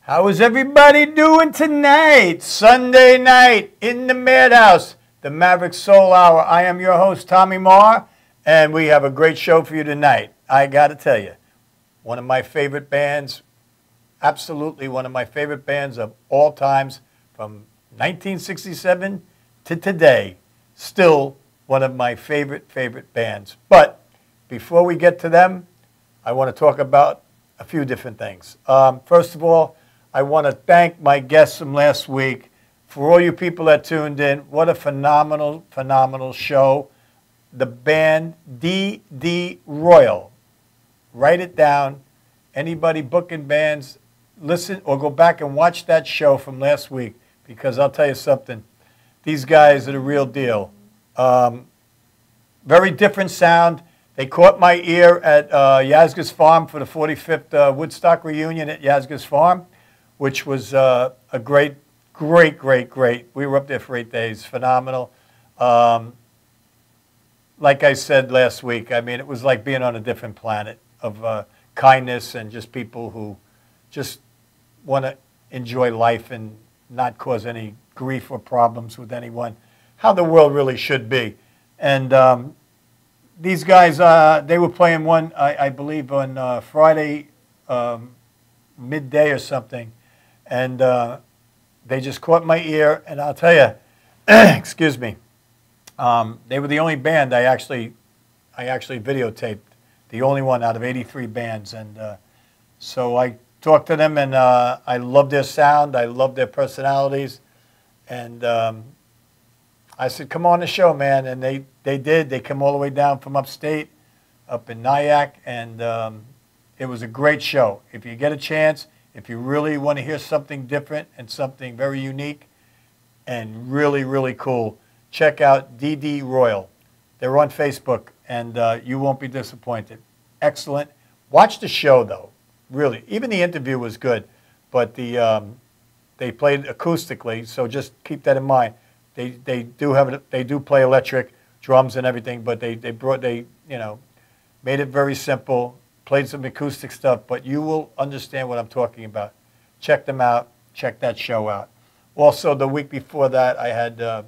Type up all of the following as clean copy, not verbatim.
How is everybody doing tonight? Sunday night in the Madhouse, the Maverick Soul Hour. I am your host, Tommy Maher, and we have a great show for you tonight. I got to tell you, one of my favorite bands, absolutely one of my favorite bands of all times, from 1967 to today, still one of my favorite bands. But before we get to them, I want to talk about a few different things. First of all, I want to thank my guests from last week. For all you people that tuned in, what a phenomenal show. The band D.D. Royal. Write it down. Anybody booking bands, listen or go back and watch that show from last week, because I'll tell you something. These guys are the real deal. Very different sound. They caught my ear at Yazga's Farm for the 45th Woodstock reunion at Yazga's Farm, which was a great. We were up there for 8 days. Phenomenal. Like I said last week, I mean, it was like being on a different planet of kindness and just people who just want to enjoy life and not cause any grief or problems with anyone. How the world really should be. And these guys, they were playing one, I believe, on Friday midday or something. And they just caught my ear, and I'll tell you, excuse me, they were the only band I actually videotaped, the only one out of 83 bands. And so I talked to them, and I love their sound, I love their personalities, and I said, come on the show, man, and they did. They come all the way down from upstate, up in Nyack, and it was a great show. If you get a chance, if you really want to hear something different and something very unique and really cool, check out D.D. Royal. They're on Facebook, and you won't be disappointed. Excellent. Watch the show, though, really. Even the interview was good, but they played acoustically, so just keep that in mind. They do play electric, drums and everything, but they made it very simple. Played some acoustic stuff, but you will understand what I'm talking about. Check them out. Check that show out. Also, the week before that, I had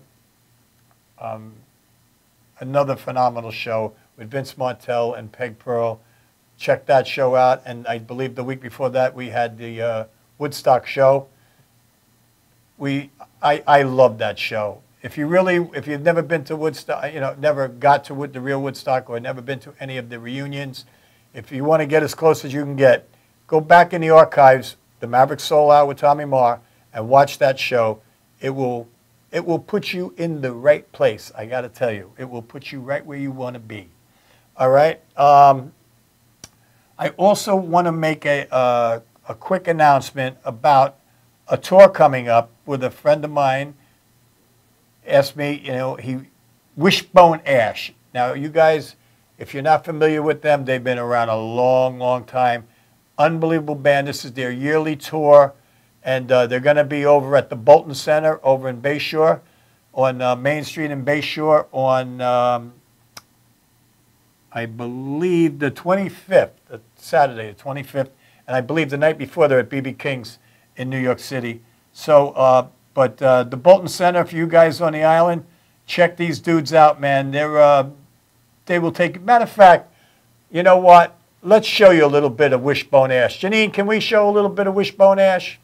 another phenomenal show with Vince Martell and Peg Pearl. Check that show out. And I believe the week before that, we had the Woodstock show. I love that show. If you've never been to Woodstock, never got to the real Woodstock, or never been to any of the reunions, if you want to get as close as you can get, go back in the archives, the Maverick Soul Hour with Tommy Maher, and watch that show. It will put you in the right place, I got to tell you. It will put you right where you want to be. All right? I also want to make a quick announcement about a tour coming up with a friend of mine. Asked me, Wishbone Ash. Now, you guys, if you're not familiar with them, they've been around a long time. Unbelievable band. This is their yearly tour, and they're going to be over at the Bolton Center over in Bayshore, on Main Street in Bayshore on, I believe, the 25th, Saturday, the 25th, and I believe the night before they're at B.B. King's in New York City. So, but the Bolton Center, for you guys on the island, check these dudes out, man. They will take, matter of fact, you know what? Let's show you a little bit of Wishbone Ash. Janine, can we show a little bit of Wishbone Ash?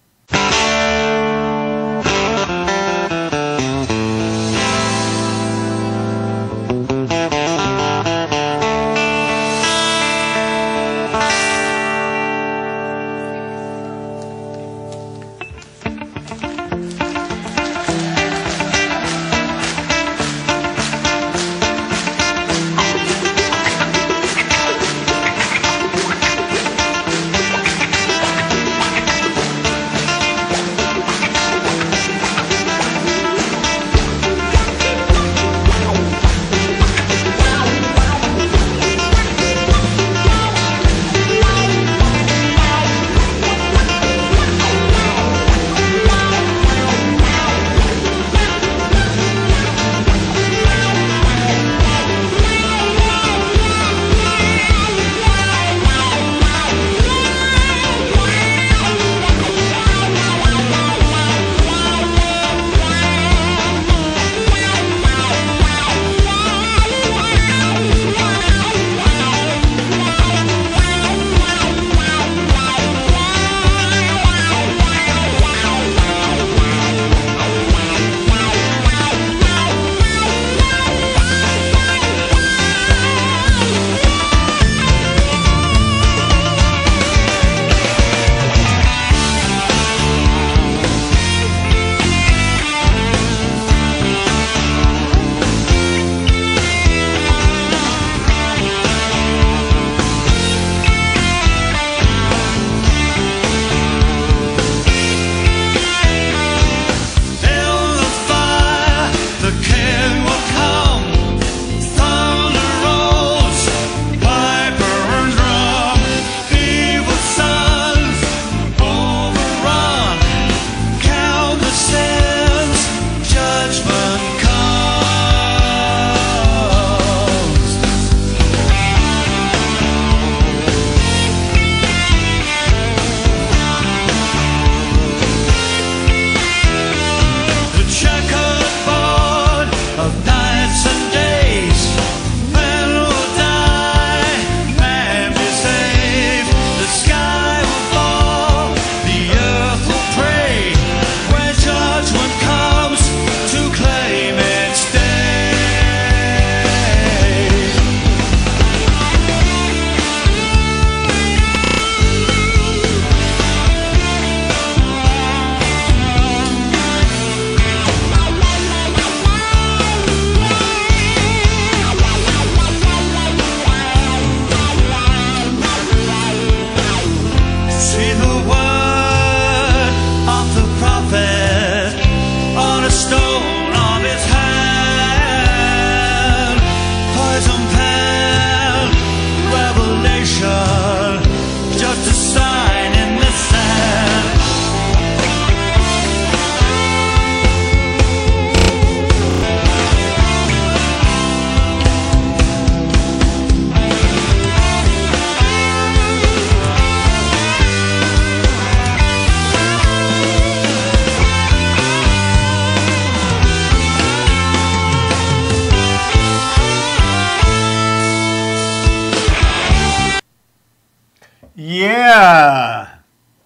Yeah,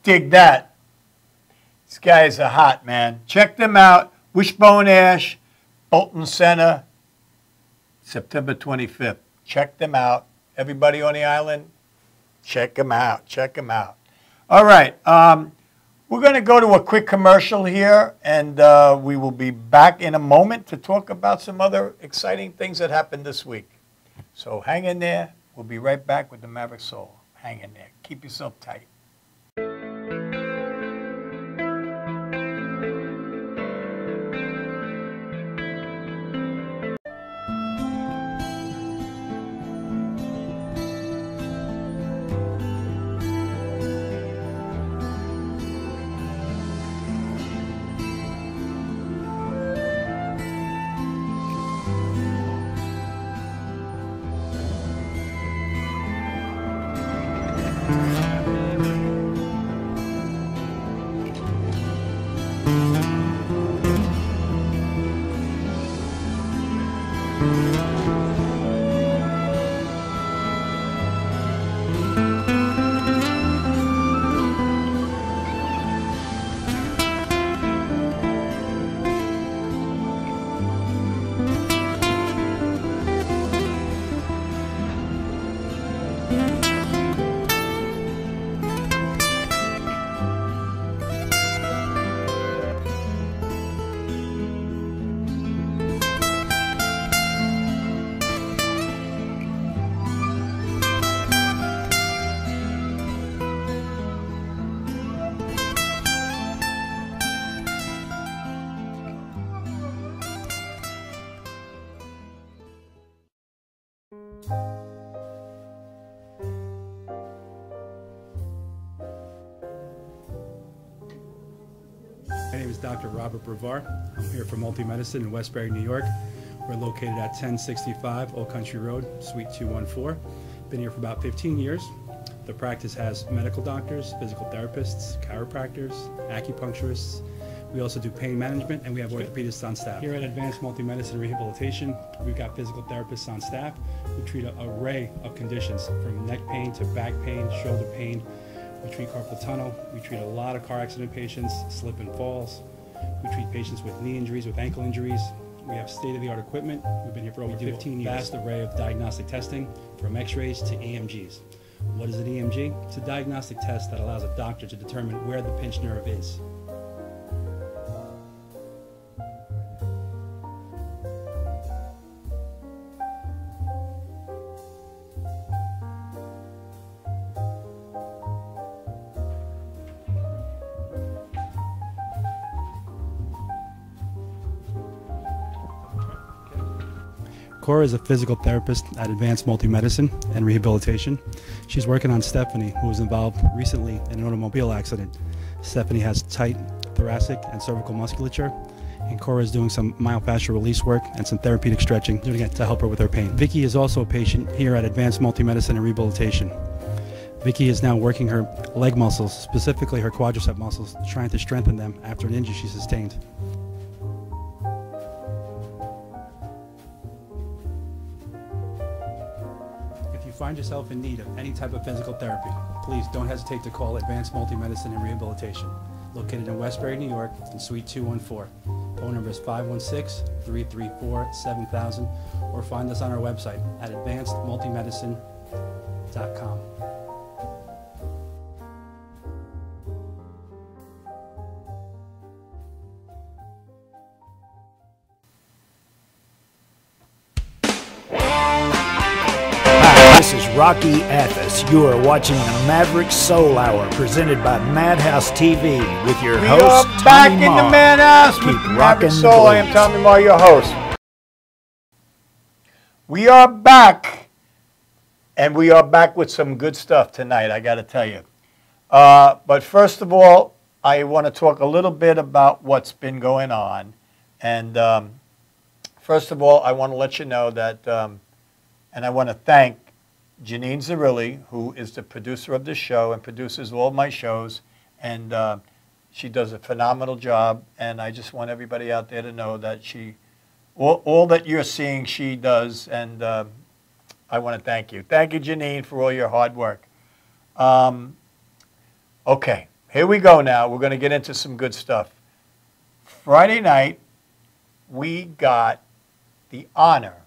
dig that. These guys are hot, man. Check them out. Wishbone Ash, Bolton Center, September 25th. Check them out. Everybody on the island, check them out. Check them out. All right. We're going to go to a quick commercial here, and we will be back in a moment to talk about some other exciting things that happened this week. So hang in there. We'll be right back with the Maverick Soul. Hang in there. Keep yourself tight. My name is Dr. Robert Brevard. I'm here for Multi-Medicine in Westbury, New York. We're located at 1065 Old Country Road, Suite 214. Been here for about 15 years. The practice has medical doctors, physical therapists, chiropractors, acupuncturists. We also do pain management, and we have orthopedists on staff. Here at Advanced Multi-Medicine Rehabilitation, we've got physical therapists on staff who treat an array of conditions, from neck pain to back pain, shoulder pain. We treat carpal tunnel. We treat a lot of car accident patients, slip and falls. We treat patients with knee injuries, with ankle injuries. We have state-of-the-art equipment. We've been here for over 15 years. Vast array of diagnostic testing, from x-rays to EMGs. What is an EMG? It's a diagnostic test that allows a doctor to determine where the pinched nerve is. Cora is a physical therapist at Advanced Multi-Medicine and Rehabilitation. She's working on Stephanie, who was involved recently in an automobile accident. Stephanie has tight thoracic and cervical musculature, and Cora is doing some myofascial release work and some therapeutic stretching, doing it to help her with her pain. Vicky is also a patient here at Advanced Multi-Medicine and Rehabilitation. Vicky is now working her leg muscles, specifically her quadricep muscles, trying to strengthen them after an injury she sustained. If you find yourself in need of any type of physical therapy, please don't hesitate to call Advanced Multi-Medicine and Rehabilitation, located in Westbury, New York, in Suite 214. Phone number is 516-334-7000, or find us on our website at advancedmultimedicine.com. This is Rocky Athos. You are watching the Maverick Soul Hour, presented by Madhouse TV, with your host, We are back Tommy in Maher. the Madhouse with Keep Maverick rocking the Soul. I am blues. Tommy Maher, your host. We are back, and we are back with some good stuff tonight, I got to tell you. But first of all, I want to talk a little bit about what's been going on. And first of all, I want to let you know that, and I want to thank Janine Zerilli, who is the producer of this show and produces all my shows, and she does a phenomenal job, and I just want everybody out there to know that all that you're seeing, she does, and I want to thank you. Thank you, Janine, for all your hard work. Okay, here we go now. We're going to get into some good stuff. Friday night, we got the honor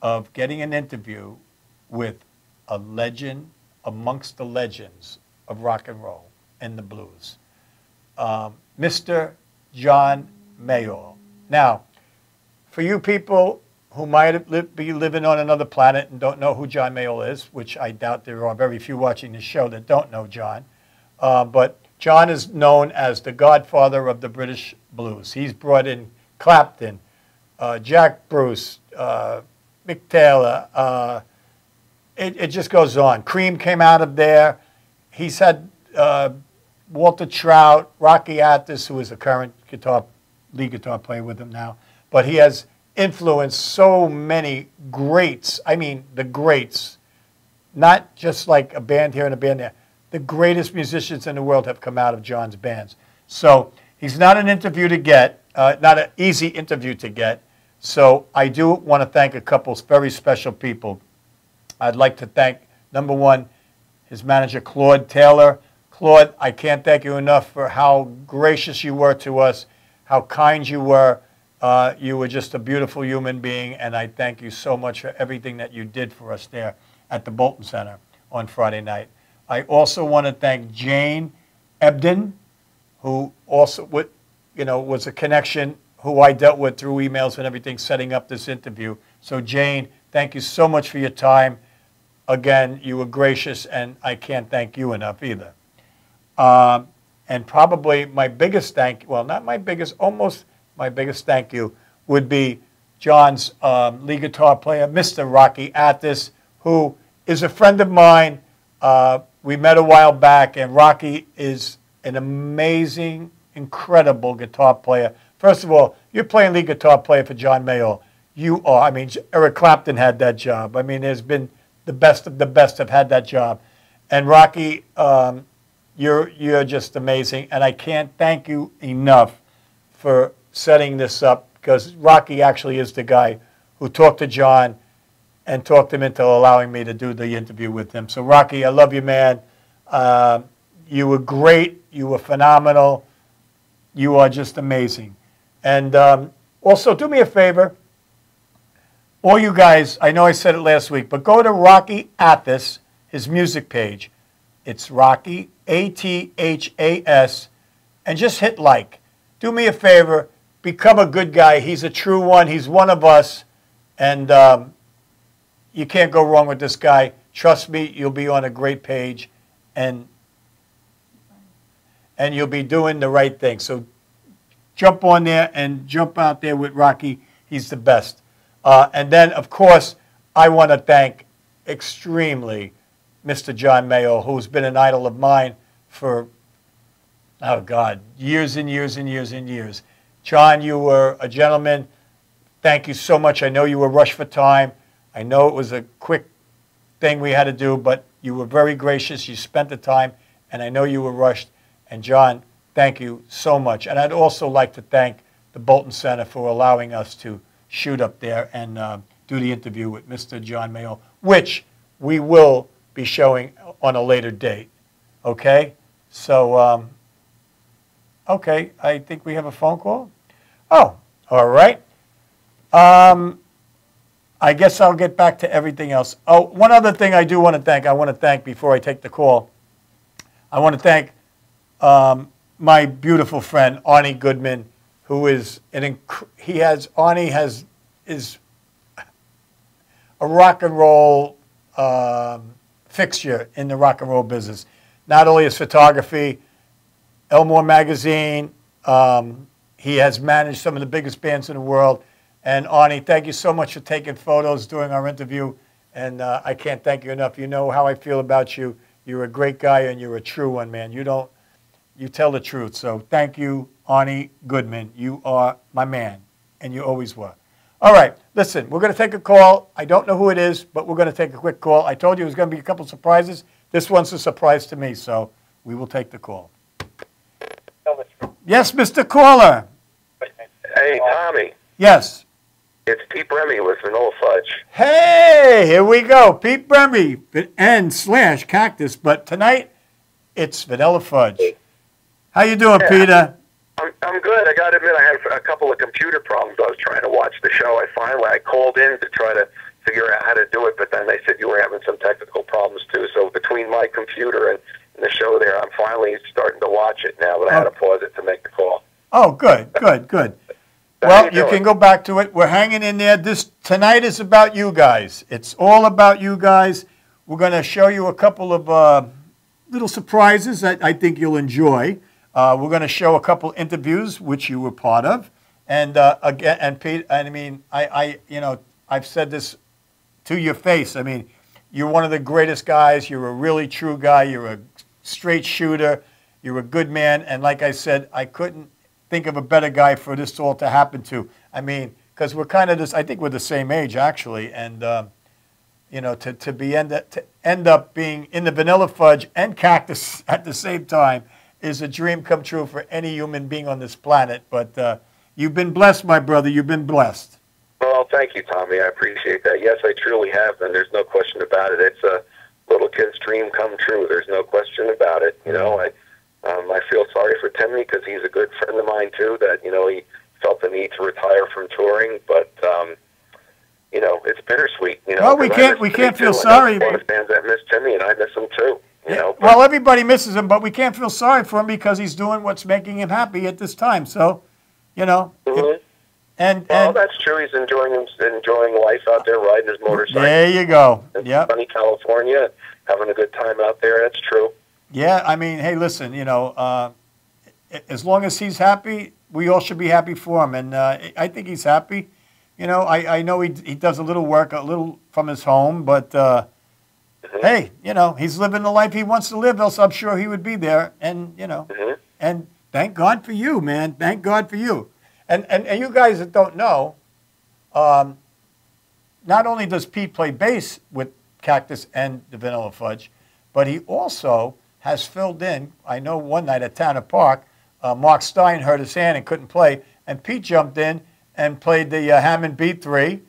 of getting an interview with a legend amongst the legends of rock and roll and the blues, Mr. John Mayall. Now, for you people who might be living on another planet and don't know who John Mayall is, which I doubt there are very few watching this show that don't know John, but John is known as the godfather of the British blues. He's brought in Clapton, Jack Bruce, Mick Taylor. It just goes on. Cream came out of there. He's had Walter Trout, Rocky Athis, who is a current lead guitar player with him now. But he has influenced so many greats. I mean, the greats. Not just like a band here and a band there. The greatest musicians in the world have come out of John's bands. So he's not an interview to get, not an easy interview to get. So I do want to thank a couple very special people. I'd like to thank, number one, his manager, Claude Taylor. Claude, I can't thank you enough for how gracious you were to us, how kind you were. You were just a beautiful human being, and I thank you so much for everything that you did for us there at the Bolton Center on Friday night. I also want to thank Jane Ebden, who also was a connection who I dealt with through emails and everything setting up this interview. So Jane, thank you so much for your time. Again, you were gracious, and I can't thank you enough either. And probably my biggest not my biggest, almost my biggest thank you would be John's lead guitar player, Mr. Rocky Athis, who is a friend of mine. We met a while back, and Rocky is an amazing, incredible guitar player. First of all, you're playing lead guitar player for John Mayall. You are. I mean, Eric Clapton had that job. I mean, there's been the best of the best have had that job. And Rocky, you're just amazing, and I can't thank you enough for setting this up, because Rocky actually is the guy who talked to John and talked him into allowing me to do the interview with him. So Rocky, I love you, man. You were great. You were phenomenal. You are just amazing. And also, do me a favor. All you guys, I know I said it last week, but go to Rocky Athis, his music page. It's Rocky, A-T-H-A-S, and just hit like. Do me a favor. Become a good guy. He's a true one. He's one of us. And you can't go wrong with this guy. Trust me, you'll be on a great page, and you'll be doing the right thing. So jump on there and jump out there with Rocky. He's the best. And then, of course, I want to thank extremely Mr. John Mayall, who's been an idol of mine for, oh, God, years and years and years and years. John, you were a gentleman. Thank you so much. I know you were rushed for time. I know it was a quick thing we had to do, but you were very gracious. You spent the time, and I know you were rushed. And, John, thank you so much. And I'd also like to thank the Bolton Center for allowing us to shoot up there and do the interview with Mr. John Mayall, which we will be showing on a later date. Okay? So, okay, I think we have a phone call. Oh, all right. I guess I'll get back to everything else. Oh, one other thing I do want to thank, before I take the call, I want to thank my beautiful friend, Arnie Goodman, who is Arnie is a rock and roll fixture in the rock and roll business. Not only his photography, Elmore Magazine, he has managed some of the biggest bands in the world. And Arnie, thank you so much for taking photos during our interview. And I can't thank you enough. You know how I feel about you. You're a great guy, and you're a true one, man. You tell the truth. So thank you, Arnie Goodman. You are my man, and you always were. All right, listen, we're going to take a call. I don't know who it is, but we're going to take a quick call. I told you it was going to be a couple surprises. This one's a surprise to me, so we will take the call. Yes, Mr. Caller. Hey, Tommy. Yes. It's Pete Bremy with Vanilla Fudge. Hey, here we go. Pete Bremy and / Cactus, but tonight it's Vanilla Fudge. How you doing, Peter? I'm good. I got to admit, I had a couple of computer problems. I was trying to watch the show. I called in to try to figure out how to do it, but then they said you were having some technical problems too. So between my computer and the show there, I'm finally starting to watch it now, but I had to pause it to make the call. Oh, good. Well, you can go back to it. We're hanging in there. Tonight is about you guys. It's all about you guys. We're going to show you a couple of little surprises that I think you'll enjoy. We're going to show a couple interviews which you were part of, and again, and Pete. I mean, I've said this to your face. I mean, you're one of the greatest guys. You're a really true guy. You're a straight shooter. You're a good man. And like I said, I couldn't think of a better guy for this all to happen to. I mean, because we're kind of I think we're the same age actually, and to end up being in the Vanilla Fudge and Cactus at the same time is a dream come true for any human being on this planet. But you've been blessed, my brother. You've been blessed. Well, thank you, Tommy. I appreciate that. Yes, I truly have, and there's no question about it. It's a little kid's dream come true. There's no question about it. You know, I feel sorry for Timmy because he's a good friend of mine too. That he felt the need to retire from touring, but it's bittersweet. Well, we can't feel sorry. There's a lot of fans that miss Timmy, and I miss him too. Well, everybody misses him, but we can't feel sorry for him because he's doing what's making him happy at this time. So, And that's true. He's enjoying life out there, riding his motorcycle. There you go. Yeah. Sunny California, having a good time out there. That's true. Yeah, I mean, hey, listen, as long as he's happy, we all should be happy for him, and I think he's happy. I know he does a little work, a little from his home, but hey, he's living the life he wants to live. Else, I'm sure he would be there, and and thank God for you, man. Thank God for you. And you guys that don't know, not only does Pete play bass with Cactus and the Vanilla Fudge, but he also has filled in. I know one night at Tanner Park, Mark Stein hurt his hand and couldn't play, and Pete jumped in and played the Hammond B3,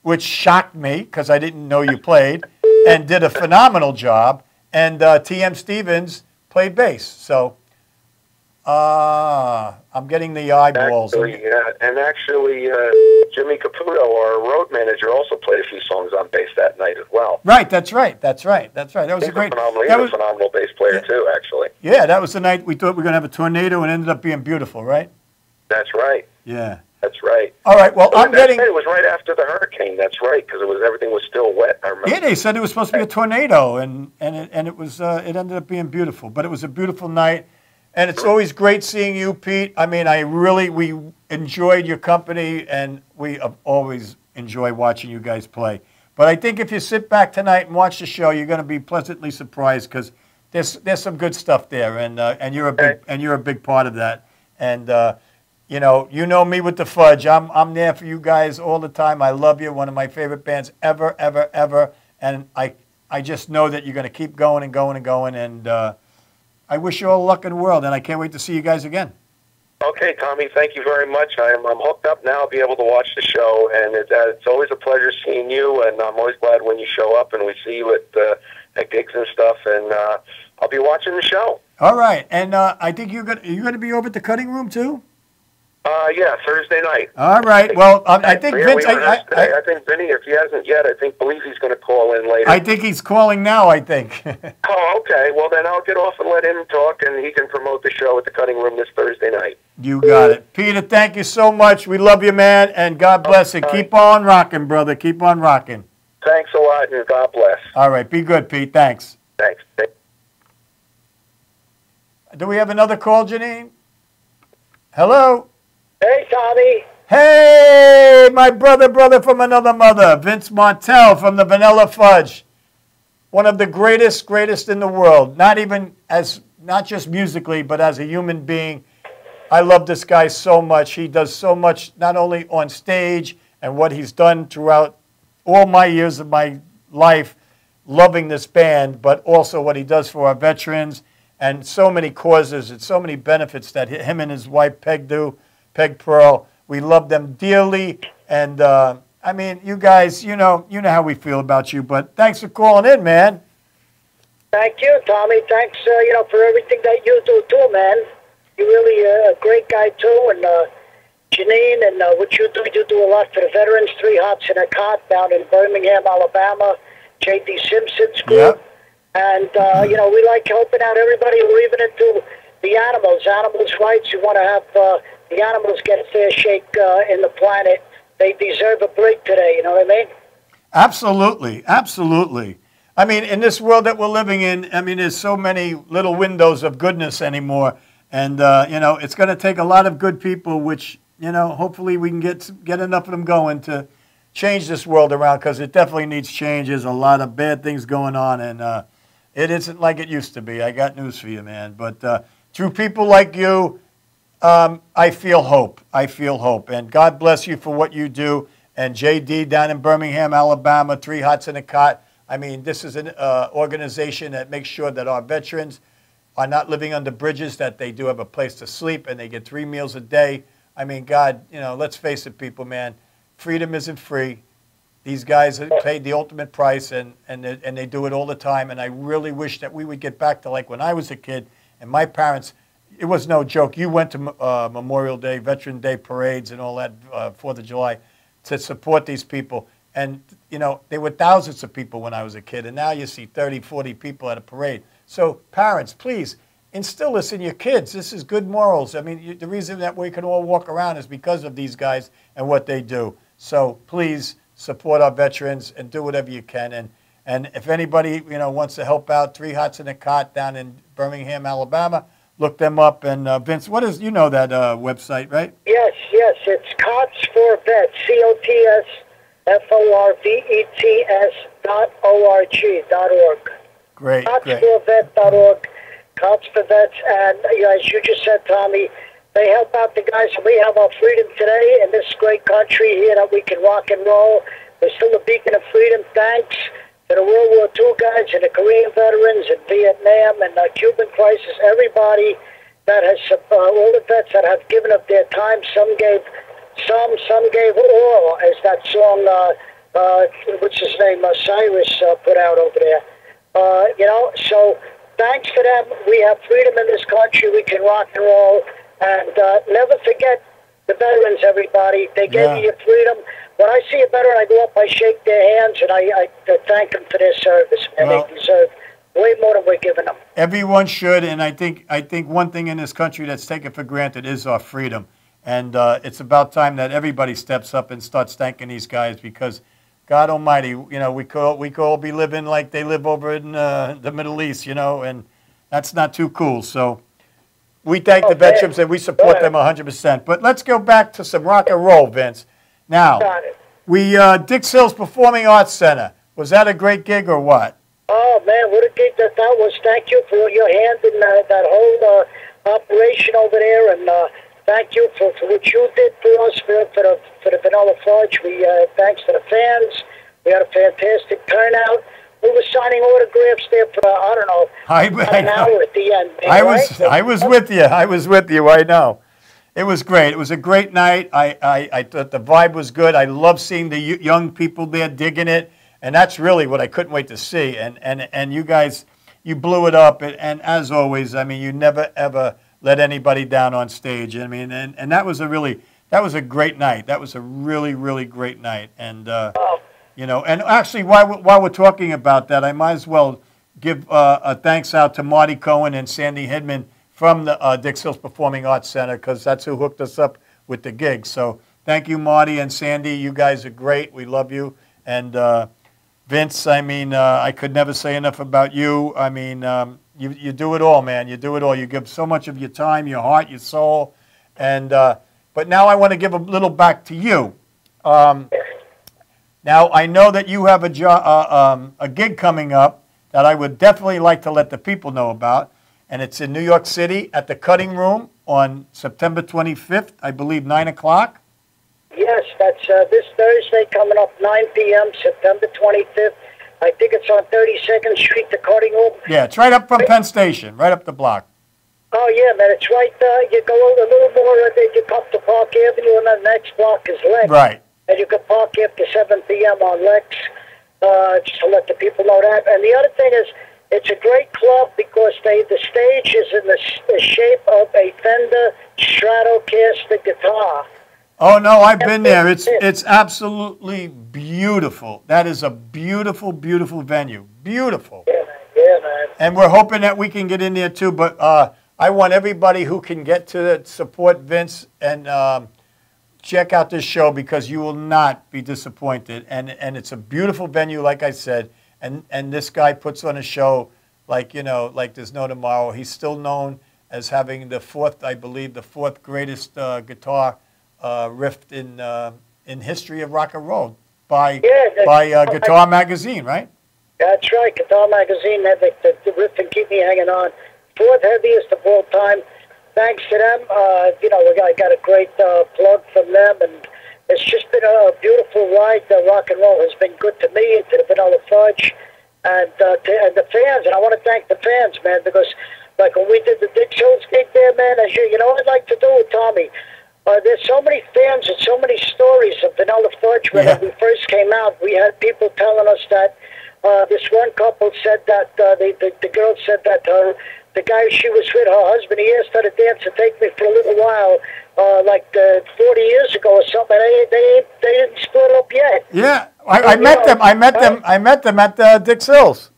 which shocked me because I didn't know you played, and did a phenomenal job. And T.M. Stevens played bass. So I'm getting the eyeballs. Actually, Jimmy Caputo, our road manager, also played a few songs on bass that night as well. Right, that's right. That was a great. He's a phenomenal bass player too, actually. Yeah, that was the night we thought we were going to have a tornado, and it ended up being beautiful, right? That's right. Yeah. That's right. All right. Well, I'm getting. It was right after the hurricane. That's right, because everything was still wet. I remember. Yeah, they said it was supposed to be a tornado, and it was. It ended up being beautiful, but it was a beautiful night. And it's always great seeing you, Pete. I mean, we enjoyed your company, and we always enjoy watching you guys play. But I think if you sit back tonight and watch the show, you're going to be pleasantly surprised because there's some good stuff there, and you're a big part of that. And you know me with the Fudge. I'm there for you guys all the time. I love you. One of my favorite bands ever, ever, ever. And I just know that you're going to keep going and going and going. And I wish you all the luck in the world, and I can't wait to see you guys again. Okay, Tommy, thank you very much. I'm hooked up now. I'll be able to watch the show, and it's always a pleasure seeing you, and I'm always glad when you show up and we see you at gigs and stuff, and I'll be watching the show. All right, and I think you're going to be over at the Cutting Room, too? Yeah, Thursday night. All right. Well, I think Vince. I think Vinny, if he hasn't yet, believe he's going to call in later. I think he's calling now. I think. Oh, okay. Well, then I'll get off and let him talk, and he can promote the show at the Cutting Room this Thursday night. You got it, Peter. Thank you so much. We love you, man, and God bless you. Keep on rocking, brother. Keep on rocking. Thanks a lot, and God bless. All right. Be good, Pete. Thanks. Thanks. Do we have another call, Janine? Hello. Hey, Tommy. Hey, my brother from another mother, Vince Martell from the Vanilla Fudge. One of the greatest in the world. Not just musically, but as a human being. I love this guy so much. He does so much, not only on stage and what he's done throughout all my years of my life, loving this band, but also what he does for our veterans and so many causes and so many benefits that him and his wife Peg do. Peg Pearl, we love them dearly, and I mean, you guys, you know how we feel about you, but thanks for calling in, man. Thank you, Tommy. Thanks, for everything that you do, too, man. You're really a great guy, too, and Janine, and what you do a lot for the veterans, 3 Hots in a Cot down in Birmingham, Alabama, J.D. Simpson's group. Yep. And, we like helping out everybody. We're even into the animals' rights. We want to have the animals get a fair shake in the planet. They deserve a break today, you know what I mean? Absolutely, absolutely. I mean, in this world that we're living in, I mean, there's so many little windows of goodness anymore. And, it's going to take a lot of good people, which, hopefully we can get enough of them going to change this world around, because it definitely needs change. There's a lot of bad things going on, and it isn't like it used to be. I got news for you, man. But through people like you, I feel hope. I feel hope. And God bless you for what you do. And JD down in Birmingham, Alabama, 3 Hots in a Cot. I mean, this is an organization that makes sure that our veterans are not living under bridges, that they do have a place to sleep, and they get 3 meals a day. I mean, God, let's face it, people, man. Freedom isn't free. These guys have paid the ultimate price, and they do it all the time. And I really wish that we would get back to like when I was a kid, and my parents, it was no joke. You went to Memorial Day, Veteran Day parades and all that, 4th of July, to support these people. And, there were thousands of people when I was a kid, and now you see 30, 40 people at a parade. So parents, please, instill this in your kids. This is good morals. I mean, the reason that we can all walk around is because of these guys and what they do. So please support our veterans and do whatever you can. And if anybody, wants to help out, 3 Hots in a Cot down in Birmingham, Alabama, look them up. And Vince, what is, that website, right? Yes, it's Cots for Vets, COTSFORVETS.org. Great, CotsForVets.org, Cots for Vets. And as you just said, Tommy, they help out the guys. We have our freedom today in this great country here that we can rock and roll. We're still a beacon of freedom. Thanks to the World War II guys and the Korean veterans and Vietnam and the Cuban crisis, everybody that has, all the vets that have given up their time. Some gave all, as that song, what's his name, Cyrus put out over there. So thanks to them, we have freedom in this country. We can rock and roll. And never forget the veterans, everybody. They gave you your freedom. When I see a veteran, I go up, I shake their hands, and I thank them for their service. And they deserve way more than we're giving them. Everyone should, and I think one thing in this country that's taken for granted is our freedom. And it's about time that everybody steps up and starts thanking these guys, because God Almighty, we could all be living like they live over in the Middle East, and that's not too cool. So we thank the veterans and we support them 100%. But let's go back to some rock and roll, Vince. Now, Dick Sills Performing Arts Center. Was that a great gig or what? Oh, man, what a gig that was. Thank you for your hand in that whole operation over there, and thank you for what you did for us, for the Vanilla Fudge. Thanks to the fans. We had a fantastic turnout. We were signing autographs there for, I don't know, an hour at the end. I was with you. I was with you. I know. It was great. It was a great night. I thought the vibe was good. I love seeing the young people there digging it. And that's really what I couldn't wait to see. And you guys, you blew it up. And as always, I mean, you never, ever let anybody down on stage. I mean, and that was a great night. That was a really, really great night. And, and actually, while we're talking about that, I might as well give a thanks out to Marty Cohen and Sandy Hidman from the Dick Sills Performing Arts Center, because that's who hooked us up with the gig. So thank you, Marty and Sandy. You guys are great. We love you. And Vince, I mean, I could never say enough about you. I mean, you do it all, man. You do it all. You give so much of your time, your heart, your soul. And but now I want to give a little back to you. Now, I know that you have a gig coming up that I would definitely like to let the people know about, and it's in New York City at the Cutting Room on September 25th, I believe, 9 o'clock. Yes, that's this Thursday coming up, 9 p.m., September 25th. I think it's on 32nd Street, the Cutting Room. Yeah, it's right up from Penn Station, right up the block. Oh, yeah, man, it's right, you go a little more, you come to Park Avenue, and the next block is left. Right. and you can park after 7 p.m. on Lex, just to let the people know that. And the other thing is, it's a great club because the stage is in the shape of a Fender Stratocaster guitar. Oh no, I've been there. It's absolutely beautiful. That is a beautiful, beautiful venue. Beautiful. Yeah, man. Yeah, man. And we're hoping that we can get in there too. But I want everybody who can get to support Vince and check out this show because you will not be disappointed. And it's a beautiful venue, like I said. And this guy puts on a show like there's no tomorrow. He's still known as having the fourth greatest guitar riff in history of rock and roll by Guitar Magazine, right? That's right. Guitar Magazine had the riff and Keep Me Hanging On. Fourth heaviest of all time. Thanks to them, I got a great plug from them, and it's just been a beautiful ride. Rock and roll has been good to me and to the Vanilla Fudge and the fans. And I want to thank the fans, man, because like when we did the Dick Schultz gig there, man, as you know what I'd like to do with Tommy. There's so many fans and so many stories of Vanilla Fudge. When we first came out, we had people telling us that this one couple said that the girl said that the guy she was with, her husband, he asked her to dance and take me for a little while, 40 years ago or something. They didn't split up yet. Yeah, I met them. I met them at Dick Sills.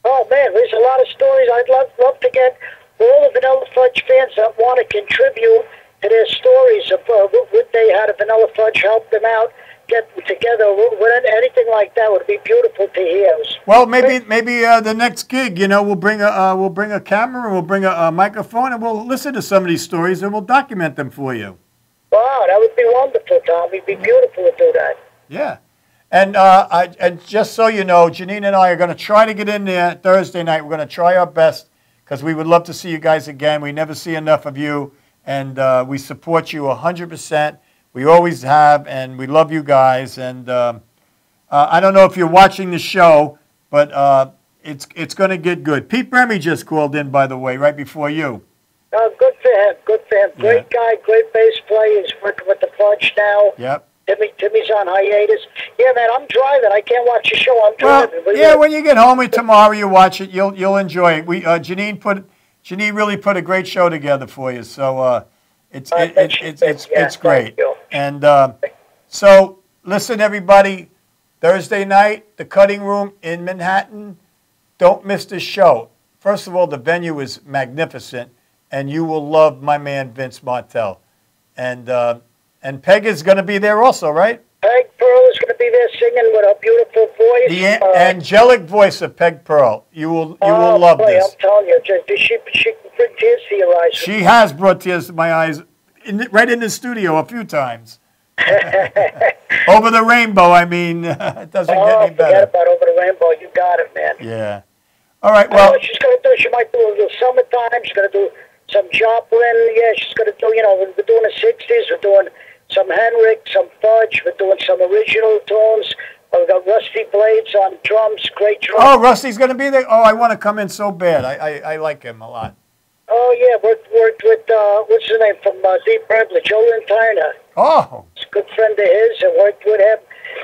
Oh man, there's a lot of stories. I'd love to get all the Vanilla Fudge fans that want to contribute to their stories of what they had. A Vanilla Fudge help them out, get together. Anything like that would be beautiful to hear. Well, maybe the next gig, we'll bring a camera, we'll bring a microphone, and we'll listen to some of these stories and we'll document them for you. Wow, that would be wonderful, Tom. It'd be beautiful to do that. Yeah, and just so you know, Janine and I are going to try to get in there Thursday night. We're going to try our best because we would love to see you guys again. We never see enough of you, and we support you 100%. We always have, and we love you guys. And I don't know if you're watching the show, but it's going to get good. Pete Bremy just called in, by the way, right before you. Good for him. Good for him. Great guy, great bass player. He's working with the Fudge now. Yep. Timmy's on hiatus. Yeah, man, I'm driving. I can't watch the show. I'm driving. Well, when you get home tomorrow, you watch it. You'll enjoy it. Janine really put a great show together for you. So it's great. And so listen, everybody. Thursday night, the Cutting Room in Manhattan. Don't miss this show. First of all, the venue is magnificent, and you will love my man Vince Martell. And Peg is going to be there also, right? Peg Pearl is going to be there singing with her beautiful voice. The angelic voice of Peg Pearl. You will love this. I'm telling you, she can bring tears to your eyes. She has brought tears to my eyes right in the studio a few times. Over the rainbow, I mean, it doesn't get any better. Forget about Over the Rainbow. You got it, man. Yeah. All right, well. What she's going to do, she might do a little Summertime. She's going to do some Joplin. Yeah, she's going to do, we're doing the 60s. We're doing some Henrik, some Fudge. We're doing some original tunes. We've got Rusty Blades on drums, great drums. Oh, Rusty's going to be there? Oh, I want to come in so bad. I like him a lot. Oh, yeah, worked with, what's his name, from Deep Bradley, Joe Turner. Oh. It's a good friend of his and worked with him.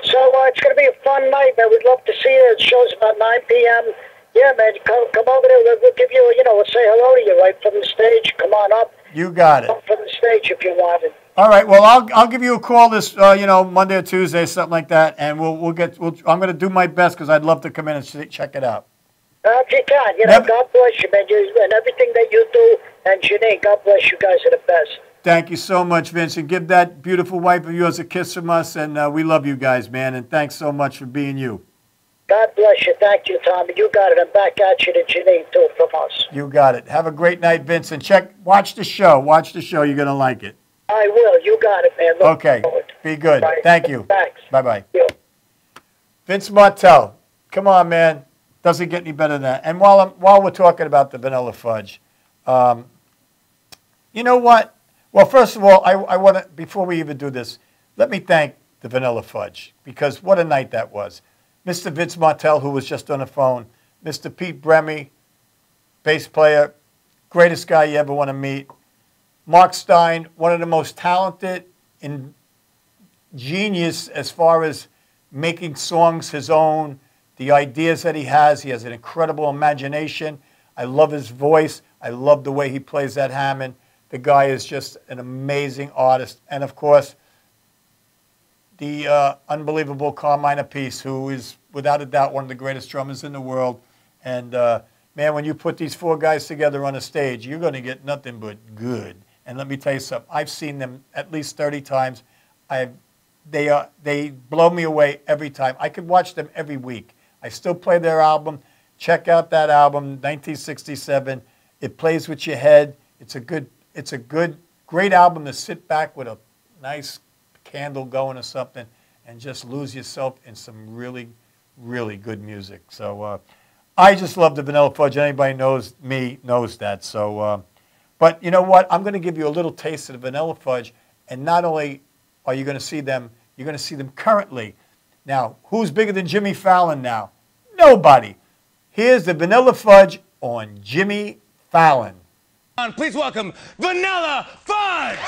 So it's going to be a fun night, man. We'd love to see you. The show's about 9 p.m. Yeah, man, come over there. We'll give you, we'll say hello to you right from the stage. Come on up. You got it. Come from the stage if you want it. All right. Well, I'll give you a call this, Monday or Tuesday, something like that, and I'm going to do my best because I'd love to come in and check it out. If you can, God bless you, man, and everything that you do, and Janine, God bless you guys are the best. Thank you so much, Vince, and give that beautiful wife of yours a kiss from us, and we love you guys, man, and thanks so much for being you. God bless you. Thank you, Tommy. You got it. I'm back at you to Janine, too, from us. You got it. Have a great night, Vince, and watch the show. Watch the show. You're going to like it. I will. You got it, man. Okay. Be good. Bye. Thank you. Thanks. Bye-bye. Yeah. Vince Martell. Come on, man. Doesn't get any better than that. And while we're talking about the Vanilla Fudge, you know what? Well, first of all, I want to, before we even do this, let me thank the Vanilla Fudge, because what a night that was. Mr. Vince Martell, who was just on the phone, Mr. Pete Bremy, bass player, greatest guy you ever want to meet. Mark Stein, one of the most talented genius as far as making songs his own, the ideas that he has. He has an incredible imagination. I love his voice. I love the way he plays that Hammond. The guy is just an amazing artist. And, of course, the unbelievable Carmine Appice, who is, without a doubt, one of the greatest drummers in the world. And, man, when you put these four guys together on a stage, you're going to get nothing but good. And let me tell you something. I've seen them at least 30 times. They blow me away every time. I could watch them every week. I still play their album. Check out that album, 1967. It plays with your head. It's a great album to sit back with a nice candle going or something and just lose yourself in some really, really good music. So I just love the Vanilla Fudge. Anybody knows me knows that. So, but you know what? I'm going to give you a little taste of the Vanilla Fudge, and not only are you going to see them, you're going to see them currently. Now, who's bigger than Jimmy Fallon now? Nobody. Here's the Vanilla Fudge on Jimmy Fallon. Please welcome Vanilla Fudge!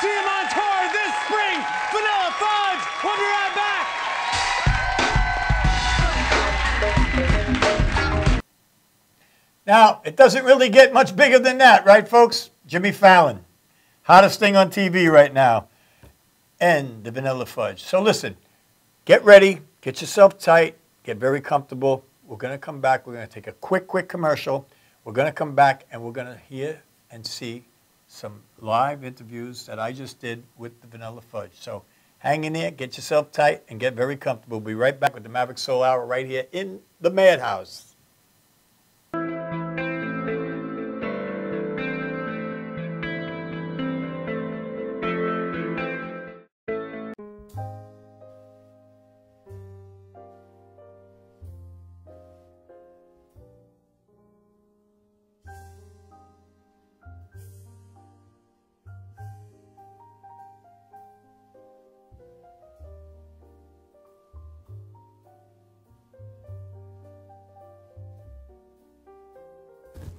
See him on tour this spring. Vanilla Fudge. We'll be right back. Now, it doesn't really get much bigger than that, right, folks? Jimmy Fallon, hottest thing on TV right now, and the Vanilla Fudge. So listen, get ready, get yourself tight, get very comfortable. We're going to come back. We're going to take a quick commercial. We're going to come back, and we're going to hear and see some live interviews that I just did with the Vanilla Fudge. So hang in there, get yourself tight, and get very comfortable. We'll be right back with the Maverick Soul Hour right here in the Madhouse.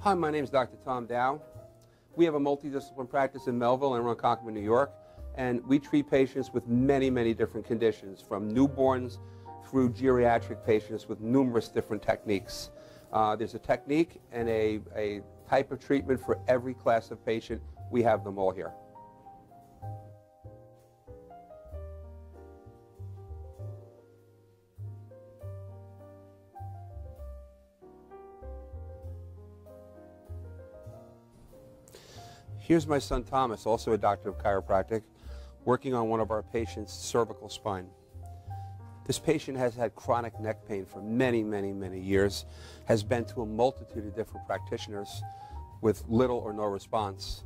Hi, my name is Dr. Tom Dow. We have a multidiscipline practice in Melville and Ronkonkoma, New York, and we treat patients with many different conditions, from newborns through geriatric patients with numerous different techniques. There's a technique and a type of treatment for every class of patient. We have them all here. Here's my son Thomas, also a doctor of chiropractic, working on one of our patients' cervical spine. This patient has had chronic neck pain for many years, has been to a multitude of different practitioners with little or no response.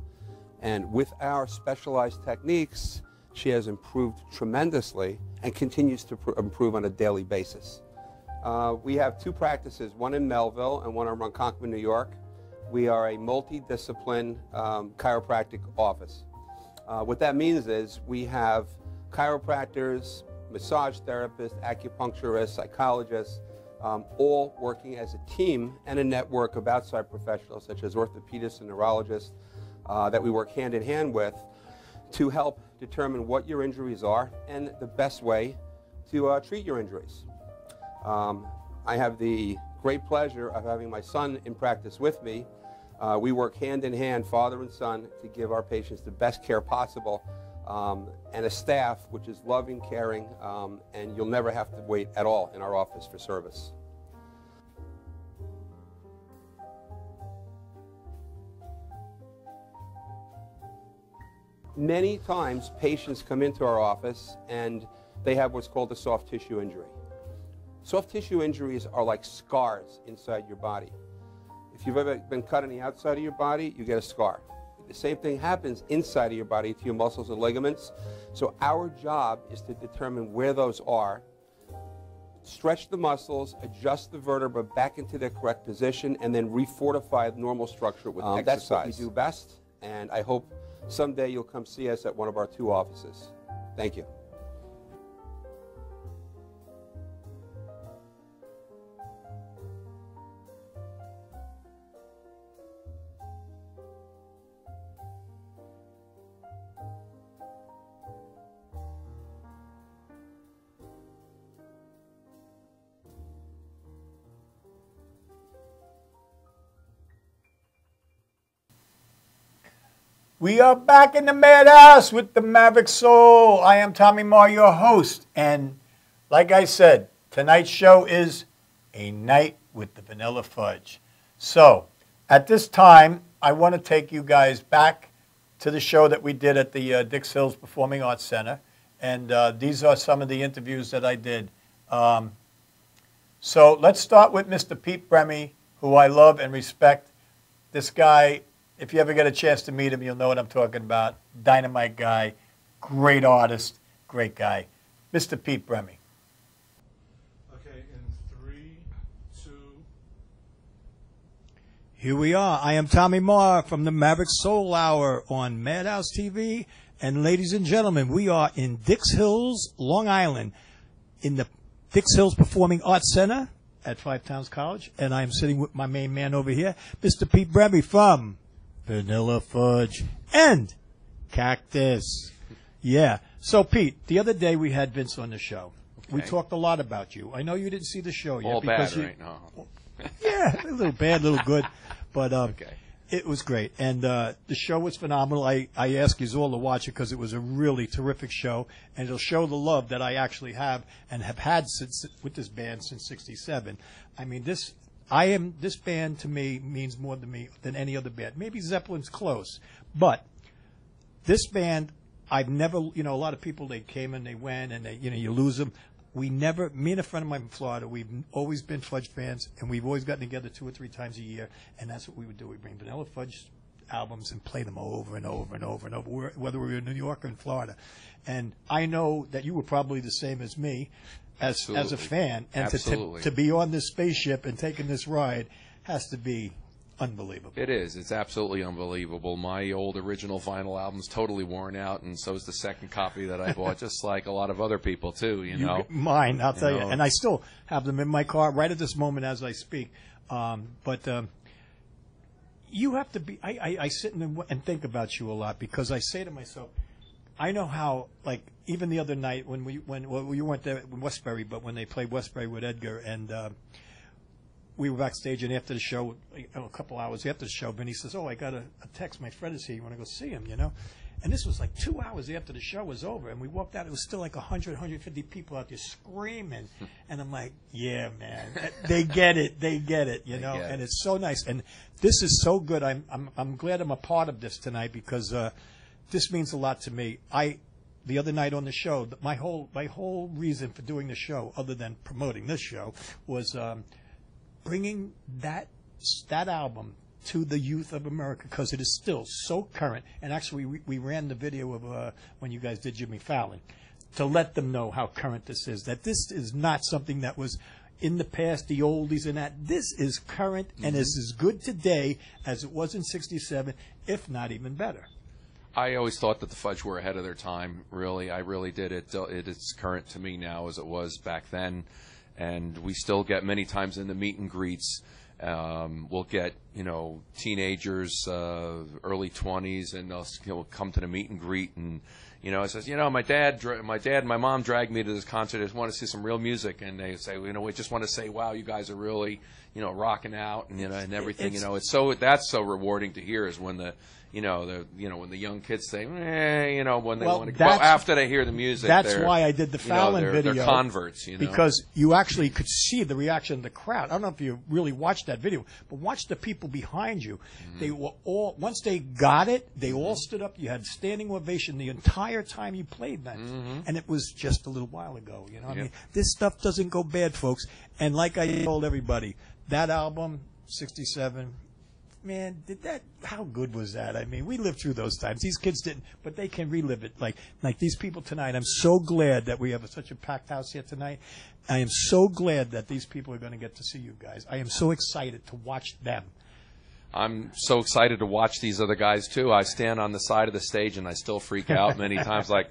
And with our specialized techniques, she has improved tremendously and continues to improve on a daily basis. We have two practices, one in Melville and one in Ronkonkoma, New York. We are a multidiscipline chiropractic office. What that means is we have chiropractors, massage therapists, acupuncturists, psychologists, all working as a team and a network of outside professionals such as orthopedists and neurologists that we work hand in hand with to help determine what your injuries are and the best way to treat your injuries. I have the great pleasure of having my son in practice with me. We work hand in hand, father and son, to give our patients the best care possible, and a staff which is loving, caring, and you'll never have to wait at all in our office for service. Many times patients come into our office and they have what's called a soft tissue injury. Soft tissue injuries are like scars inside your body. If you've ever been cut on the outside of your body, you get a scar. The same thing happens inside of your body to your muscles and ligaments. So our job is to determine where those are, stretch the muscles, adjust the vertebra back into their correct position, and then refortify the normal structure with exercise. That's what we do best, and I hope someday you'll come see us at one of our two offices. Thank you. We are back in the Madhouse with the Maverick Soul. I am Tommy Maher, your host. And like I said, tonight's show is A Night with the Vanilla Fudge. So at this time, I want to take you guys back to the show that we did at the Dix Hills Performing Arts Center. And these are some of the interviews that I did. So let's start with Mr. Pete Bremy, who I love and respect. This guy, if you ever get a chance to meet him, you'll know what I'm talking about. Dynamite guy, great artist, great guy. Mr. Pete Bremy. Okay, in 3, 2. Here we are. I am Tommy Maher from the Maverick Soul Hour on Madhouse TV. And ladies and gentlemen, we are in Dix Hills, Long Island, in the Dix Hills Performing Arts Center at Five Towns College. And I am sitting with my main man over here, Mr. Pete Bremy from Vanilla Fudge and Cactus. Yeah. So, Pete, the other day we had Vince on the show. Okay. We talked a lot about you. I know you didn't see the show yet. All because bad, right? No. Yeah, a little bad, a little good. But okay. It was great. And the show was phenomenal. I ask you all to watch it because it was a really terrific show. And it'll show the love that I actually have and have had with this band since '67. I mean, this band to me means more to me than any other band. Maybe Zeppelin's close. But this band, I've never, a lot of people, they came and they went and they, you lose them. Me and a friend of mine from Florida, we've always been Fudge fans, and we've always gotten together 2 or 3 times a year, and that's what we would do. We'd bring Vanilla Fudge albums and play them over and over and over and over, whether we were in New York or in Florida. And I know that you were probably the same as me as a fan, and to be on this spaceship and taking this ride has to be unbelievable. It is. It's absolutely unbelievable. My old original vinyl album's totally worn out, and so is the second copy that I bought, just like a lot of other people, too, Mine, I'll tell you. And I still have them in my car right at this moment as I speak. But you have to be – I sit and think about you a lot because I say to myself, I know how, like, even the other night when you weren't there in Westbury, but when they played Westbury with Edgar and we were backstage, and after the show, a couple hours after the show, Vinny says, I got a text. My friend is here. You want to go see him, And this was like 2 hours after the show was over, and we walked out. It was still like 100, 150 people out there screaming. And I'm like, yeah, man, they get it. They get it, And it's so nice. And this is so good. I'm glad I'm a part of this tonight because this means a lot to me. The other night on the show, my whole reason for doing the show, other than promoting this show, was bringing that album to the youth of America because it is still so current. And actually, we ran the video of when you guys did Jimmy Fallon to let them know how current this is, that this is not something that was in the past, the oldies and that. This is current and is as good today as it was in '67, if not even better. I always thought that the Fudge were ahead of their time, really. I really did. It is current to me now as it was back then. And we still get many times in the meet and greets, we'll get, teenagers, early 20s, and they'll come to the meet and greet. And, it says, my dad and my mom dragged me to this concert. I just want to see some real music. And they say, we just want to say, wow, you guys are really, rocking out and, and everything. It's that's so rewarding to hear is when when the young kids say, when they want to, after they hear the music. That's why I did the Fallon video. They're converts, Because you actually could see the reaction of the crowd. I don't know if you really watched that video, but watch the people behind you. Mm-hmm. They were all, once they got it, they all stood up. You had standing ovation the entire time you played that. Mm-hmm. And it was just a little while ago, I mean, this stuff doesn't go bad, folks. And like I told everybody, that album, '67, man, how good was that? I mean, we lived through those times. These kids didn't, but they can relive it. Like these people tonight. I'm so glad that we have such a packed house here tonight. I am so glad that these people are going to get to see you guys. I am so excited to watch them. I'm so excited to watch these other guys, too. I stand on the side of the stage, and I still freak out many times. Like,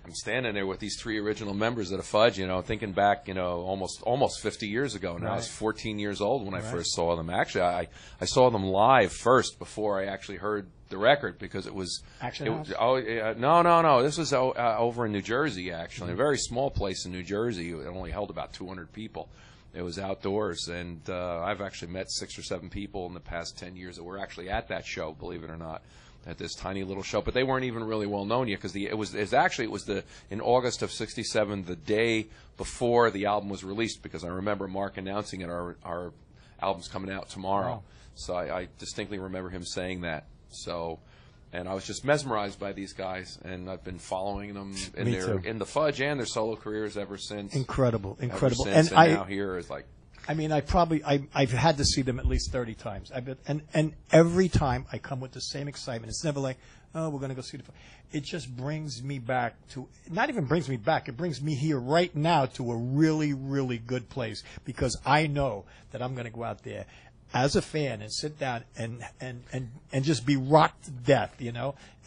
I'm standing there with these 3 original members of the Fudge, thinking back, almost 50 years ago. Now I was 14 years old when I first saw them. Actually, I saw them live first before I actually heard the record because it was no. This was over in New Jersey, actually, a very small place in New Jersey. It only held about 200 people. It was outdoors, and I've actually met 6 or 7 people in the past 10 years that were actually at that show, believe it or not. At this tiny little show, but they weren't even really well known yet because it was in August of '67, the day before the album was released. Because I remember Mark announcing it, our album's coming out tomorrow. Wow. So I distinctly remember him saying that. So, and I was just mesmerized by these guys, and I've been following them in the Fudge and their solo careers ever since. Incredible. And now here is like. I mean, I've had to see them at least 30 times. And every time I come with the same excitement. It's never like, we're going to go see the. It just brings me back to, not even brings me back, it brings me here right now to a really, really good place because I know that I'm going to go out there as a fan and sit down and just be rocked to death,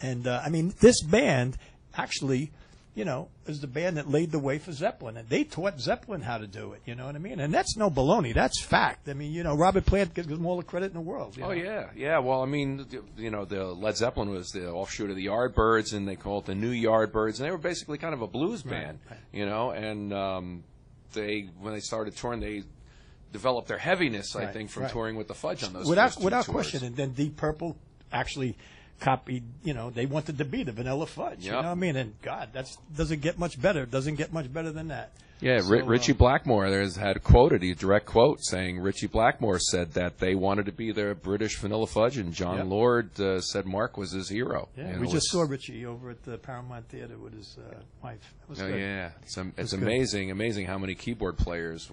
And I mean, this band actually you know, is the band that laid the way for Zeppelin. And they taught Zeppelin how to do it, you know what I mean? And that's no baloney. That's fact. I mean, you know, Robert Plant gives them all the credit in the world. Oh, yeah. Yeah, well, I mean, you know, the Led Zeppelin was the offshoot of the Yardbirds, and they called it the New Yardbirds, and they were basically kind of a blues band, you know, and when they started touring, they developed their heaviness, I think, from touring with the Fudge on those first two without tours. question. And then Deep Purple actually copied, you know, they wanted to be the Vanilla Fudge. You know what I mean? And God, that doesn't get much better. Doesn't get much better than that. Yeah, so, Richie Blackmore had quoted a direct quote saying Richie Blackmore said that they wanted to be the British Vanilla Fudge, and John Lord said Mark was his hero. Yeah, we just saw Richie over at the Paramount Theater with his wife. It was good. Yeah, it's amazing how many keyboard players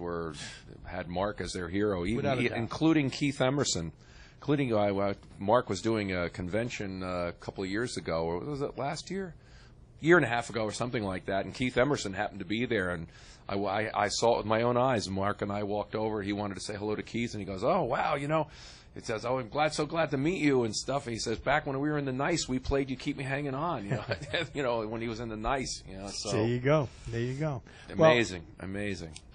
had Mark as their hero, including Keith Emerson. Including Mark was doing a convention a couple of years ago, or was it last year? Year and a half ago or something like that, and Keith Emerson happened to be there, and I saw it with my own eyes. Mark and I walked over. He wanted to say hello to Keith, and he goes, "Oh, wow, you know," it says, "Oh, I'm so glad to meet you," and stuff. And he says, "Back when we were in the Nice, we played You Keep Me Hanging On," you know, you know, when he was in the Nice, you know. So there you go. Amazing.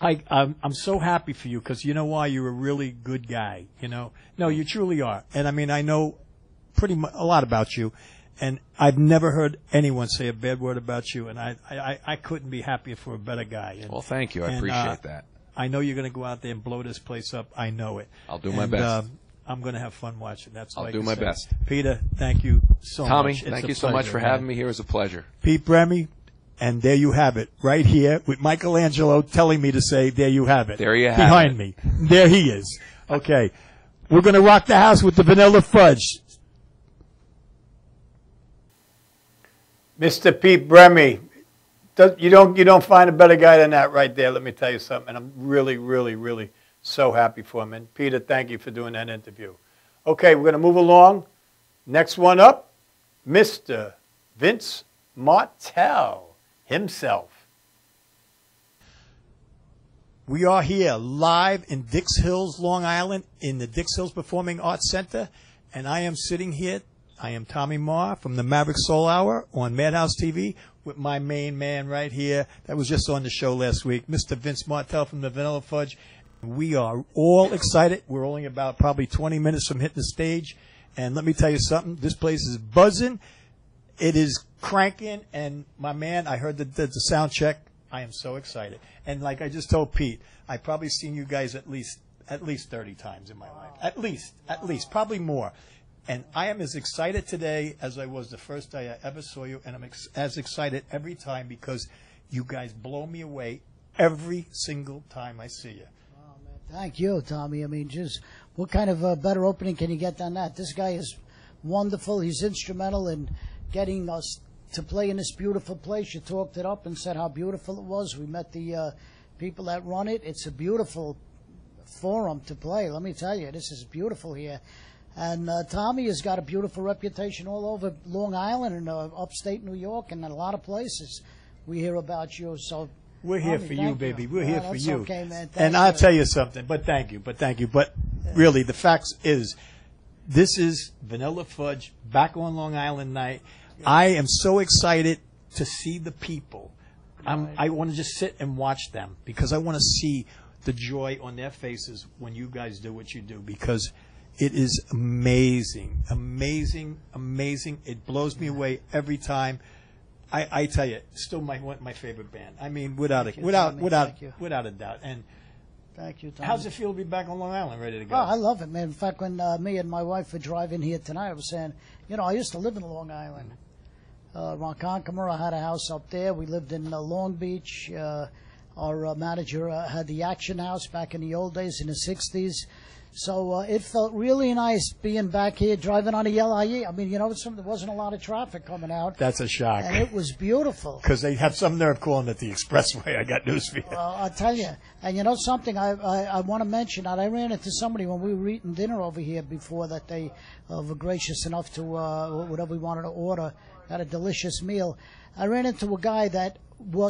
I'm so happy for you because you know why? You're a really good guy. You know, no, you truly are. And I mean, I know pretty much a lot about you. And I've never heard anyone say a bad word about you, and I couldn't be happier for a better guy. And, well, thank you. I appreciate that. I know you're going to go out there and blow this place up. I know it. I'll do my best. I'm going to have fun watching. That's all I'll do my best. Peter, thank you so much. Tommy, thank you so much for having me here. It was a pleasure. Pete Bremy, and there you have it, right here with Michelangelo telling me to say, there you have it. There you have behind it. me. There he is. Okay. We're going to rock the house with the Vanilla Fudge. Mr. Pete Bremy, you don't find a better guy than that right there. Let me tell you something. And I'm really, really, really so happy for him. And Peter, thank you for doing that interview. Okay, we're going to move along. Next one up, Mr. Vince Martell himself. We are here live in Dix Hills, Long Island, in the Dix Hills Performing Arts Center. And I am sitting here. I am Tommy Maher from the Maverick Soul Hour on Madhouse TV with my main man right here that was just on the show last week, Mr. Vince Martell from the Vanilla Fudge. We are all excited. We're only about probably 20 minutes from hitting the stage. And let me tell you something. This place is buzzing. It is cranking. And my man, I heard the sound check. I am so excited. And like I just told Pete, I've probably seen you guys at least 30 times in my life. At least, probably more. And I am as excited today as I was the first day I ever saw you, and I'm as excited every time because you guys blow me away every single time I see you. Oh, man. Thank you, Tommy. I mean, just what kind of a better opening can you get than that? This guy is wonderful. He's instrumental in getting us to play in this beautiful place. You talked it up and said how beautiful it was. We met the people that run it. It's a beautiful forum to play. Let me tell you, this is beautiful here. And Tommy has got a beautiful reputation all over Long Island and upstate New York and in a lot of places. We hear about you. So we're here for you, baby. We're here for you. Okay, man. And I'll tell you something. But thank you. But really, the fact is, this is Vanilla Fudge back on Long Island night. I am so excited to see the people. I want to just sit and watch them because I want to see the joy on their faces when you guys do what you do because it is amazing, amazing, amazing. It blows me away every time. I tell you, still my favorite band. I mean, without a doubt. And thank you, Tommy. How's it feel to be back on Long Island, ready to go? Oh, I love it, man. In fact, when me and my wife were driving here tonight, I was saying, I used to live in Long Island. Ronkonkoma, I had a house up there. We lived in Long Beach. Our manager had the Action House back in the old days in the 60s. So it felt really nice being back here driving on the LIE. I mean, there wasn't a lot of traffic coming out. That's a shock. And it was beautiful. Because they have some nerve calling it the expressway. I got news for you. Well, I'll tell you. And something I want to mention, that I ran into somebody when we were eating dinner over here before that they were gracious enough to, whatever we wanted to order, got a delicious meal. I ran into a guy that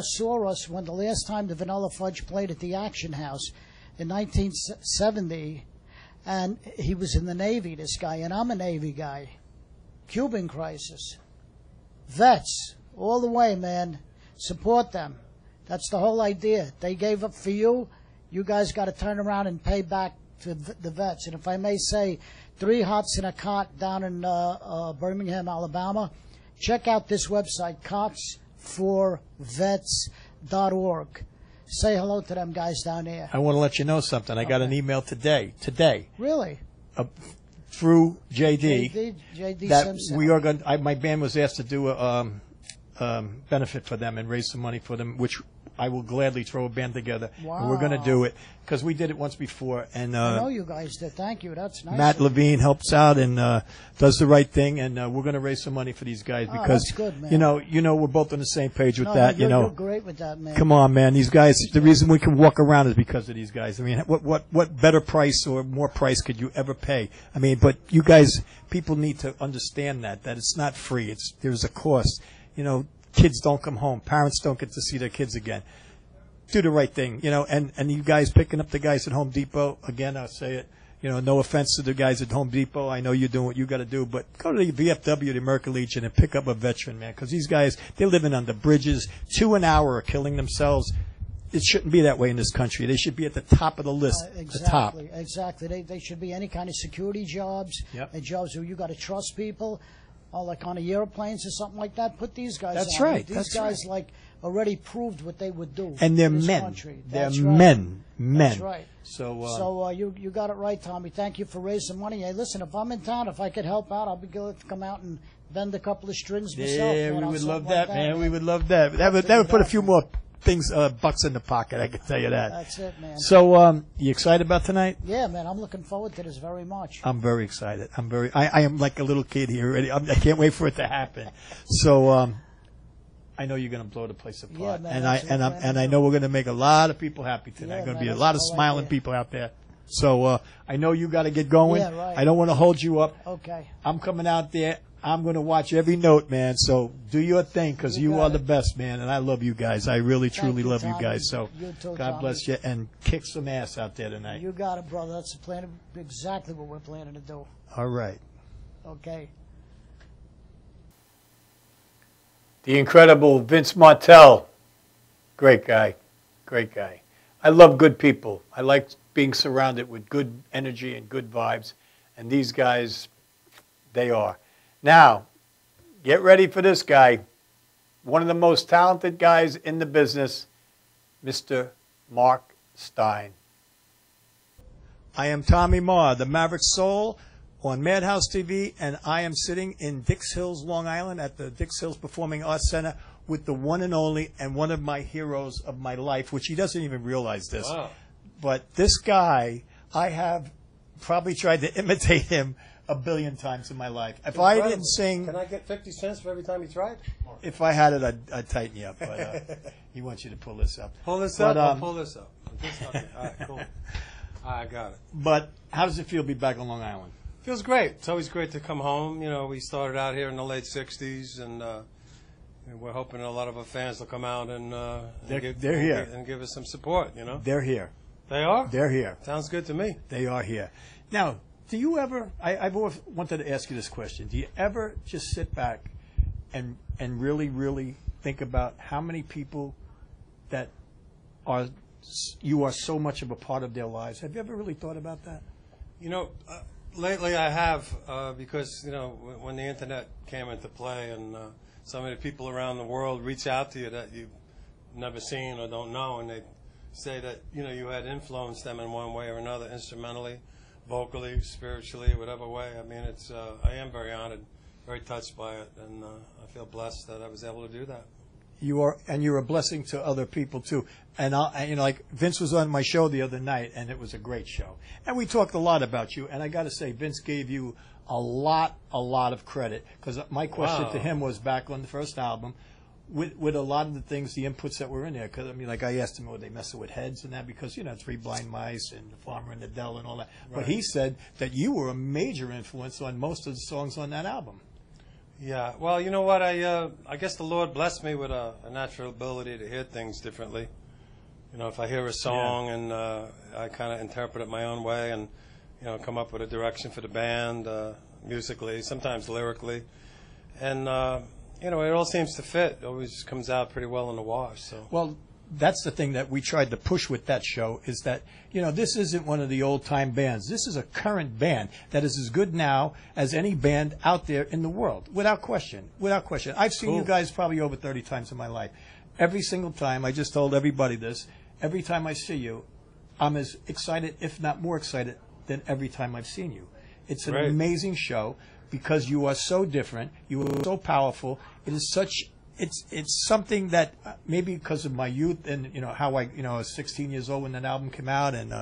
saw us when the last time the Vanilla Fudge played at the Action House in 1970. And he was in the Navy, this guy, and I'm a Navy guy. Cuban crisis. Vets, all the way, man. Support them. That's the whole idea. They gave up for you. You guys got to turn around and pay back to the vets. And if I may say, 3 hots in a cot down in Birmingham, Alabama. Check out this website, cotsforvets.org. Say hello to them guys down there. I want to let you know something. I got an email today. Really? Through JD that Simpson. we are going. My band was asked to do a benefit for them and raise some money for them, which I will gladly throw a band together. Wow. And we're going to do it because we did it once before. And I know you guys did. Thank you. That's nice. Matt Levine helps out and does the right thing, and we're going to raise some money for these guys because that's good, man. you know we're both on the same page with that. You're great with that, man. Come on, man. These guys. The reason we can walk around is because of these guys. I mean, what better price or more price could you ever pay? I mean, but you guys, people need to understand that it's not free. There's a cost. You know, kids don't come home. Parents don't get to see their kids again. Do the right thing, you know, and you guys picking up the guys at Home Depot, again, I'll say it, you know, no offense to the guys at Home Depot. I know you're doing what you got to do, but go to the VFW, the American Legion, and pick up a veteran, man, because these guys, they're living under bridges, 2 an hour are killing themselves. It shouldn't be that way in this country. They should be at the top of the list, exactly, the top. Exactly. They should be any kind of security jobs, and jobs where you got to trust people, or like on the airplanes or something like that. Put these guys That's on. right. These guys, like, already proved what they would do. And they're in this men. country. They're That's right. men. That's right. So, you got it right, Tommy. Thank you for raising money. Hey, listen, if I'm in town, if I could help out, I'll be glad to come out and bend a couple of strings myself. yeah, man. we I'll would something love like that, man. We would love that. That would put a few more things, bucks in the pocket, I can tell you that. That's it, man. So, you excited about tonight? Yeah, man, I'm looking forward to this very much. I'm very excited. I am like a little kid here already. I can't wait for it to happen. So, I know you're going to blow the place apart. Yeah, man, and I know we're going to make a lot of people happy tonight. Yeah, Going to be man, a lot of that's smiling idea. people out there. So, I know you got to get going. Yeah, right. I don't want to hold you up. Okay. I'm coming out there. I'm going to watch every note, man. So do your thing because you are the best, man. And I love you guys. I really, truly love you guys. So You too, God Tommy. bless you and kick some ass out there tonight. You got it, brother. That's the plan. Exactly what we're planning to do. All right. Okay. The incredible Vince Martell. Great guy. Great guy. I love good people. I like being surrounded with good energy and good vibes. And these guys, they are. Now, get ready for this guy. One of the most talented guys in the business, Mr. Mark Stein. I am Tommy Maher, the Maverick Soul on Madhouse TV, and I am sitting in Dix Hills, Long Island at the Dix Hills Performing Arts Center with the one and only and one of my heroes of my life, which he doesn't even realize this. Wow. But this guy, I have probably tried to imitate him a billion times in my life. If I didn't sing... Can I get 50 cents for every time you tried? If I had it, I'd tighten you up. But he wants you to pull this up. Pull this But, up. I'll pull this up. Okay. All right, cool. I got it. But how does it feel to be back on Long Island? Feels great. It's always great to come home. You know, we started out here in the late 60s, and we're hoping a lot of our fans will come out and They're here. And give us some support, you know? They're here. They are? They're here. Sounds good to me. They are here. Now, do you ever, I've always wanted to ask you this question, do you ever just sit back and really, really think about how many people that you are so much of a part of their lives? Have you ever really thought about that? You know, lately I have, because, you know, when the Internet came into play and so many people around the world reach out to you that you've never seen or don't know, and they say that, you know, you had influenced them in one way or another, instrumentally, vocally, spiritually, whatever way. I mean, it's I am very honored, very touched by it, and I feel blessed that I was able to do that. You are, and you're a blessing to other people too. And you know, like Vince was on my show the other night, and it was a great show. And we talked a lot about you. And I got to say, Vince gave you a lot of credit, because my question to him was back on the first album, with a lot of the things, the inputs that were in there. Because I mean, like I asked him, were they messing with heads and that? Because you know, Three Blind Mice and The Farmer in the Dell and all that. Right. But he said that you were a major influence on most of the songs on that album. Yeah, well, you know what? I guess the Lord blessed me with a natural ability to hear things differently. You know, if I hear a song and I kind of interpret it my own way, and you know, come up with a direction for the band musically, sometimes lyrically, and you know, it all seems to fit. It always comes out pretty well in the wash. So. Well, that's the thing that we tried to push with that show is that, you know, this isn't one of the old-time bands. This is a current band that is as good now as any band out there in the world, without question, without question. I've seen you guys probably over 30 times in my life. Every single time, I just told everybody this, every time I see you, I'm as excited, if not more excited, than every time I've seen you. It's an amazing show because you are so different, you are so powerful. It is such... It's something that maybe because of my youth and, you know, how I was 16 years old when that album came out and,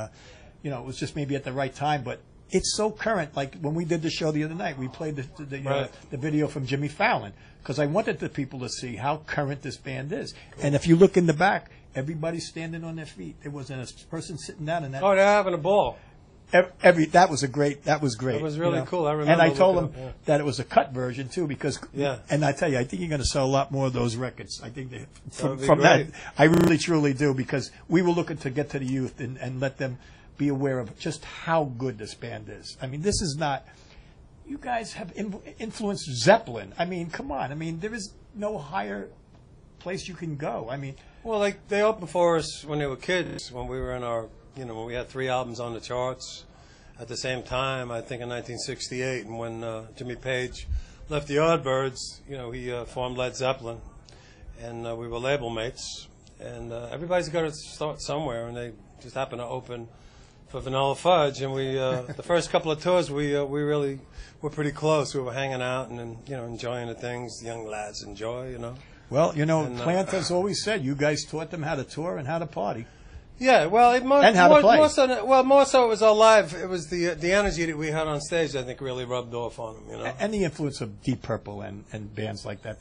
you know, it was just maybe at the right time. But it's so current. Like when we did the show the other night, we played the video from Jimmy Fallon because I wanted the people to see how current this band is. And if you look in the back, everybody's standing on their feet. There wasn't a person sitting down in that. Oh, they're having a ball. That was great. That was great. It was really cool. I remember. And I told him that it was a cut version too, because and I tell you, I think you're going to sell a lot more of those records. I think from that, I really truly do, because we were looking to get to the youth and let them be aware of just how good this band is. I mean, this is not. You guys have influenced Zeppelin. I mean, come on. I mean, there is no higher place you can go. I mean, well, like they opened for us when they were kids, when we were in our. You know, when we had 3 albums on the charts at the same time, I think in 1968, and when Jimmy Page left the Yardbirds, you know, he formed Led Zeppelin, and we were label mates, and everybody's got to start somewhere, and they just happened to open for Vanilla Fudge, and we, the first couple of tours, we really were pretty close. We were hanging out and you know, enjoying the things the young lads enjoy, you know. Well, you know, Plant has always said you guys taught them how to tour and how to party. Yeah, well, more so it was our live. It was the energy that we had on stage. I think really rubbed off on them, you know. And the influence of Deep Purple and bands like that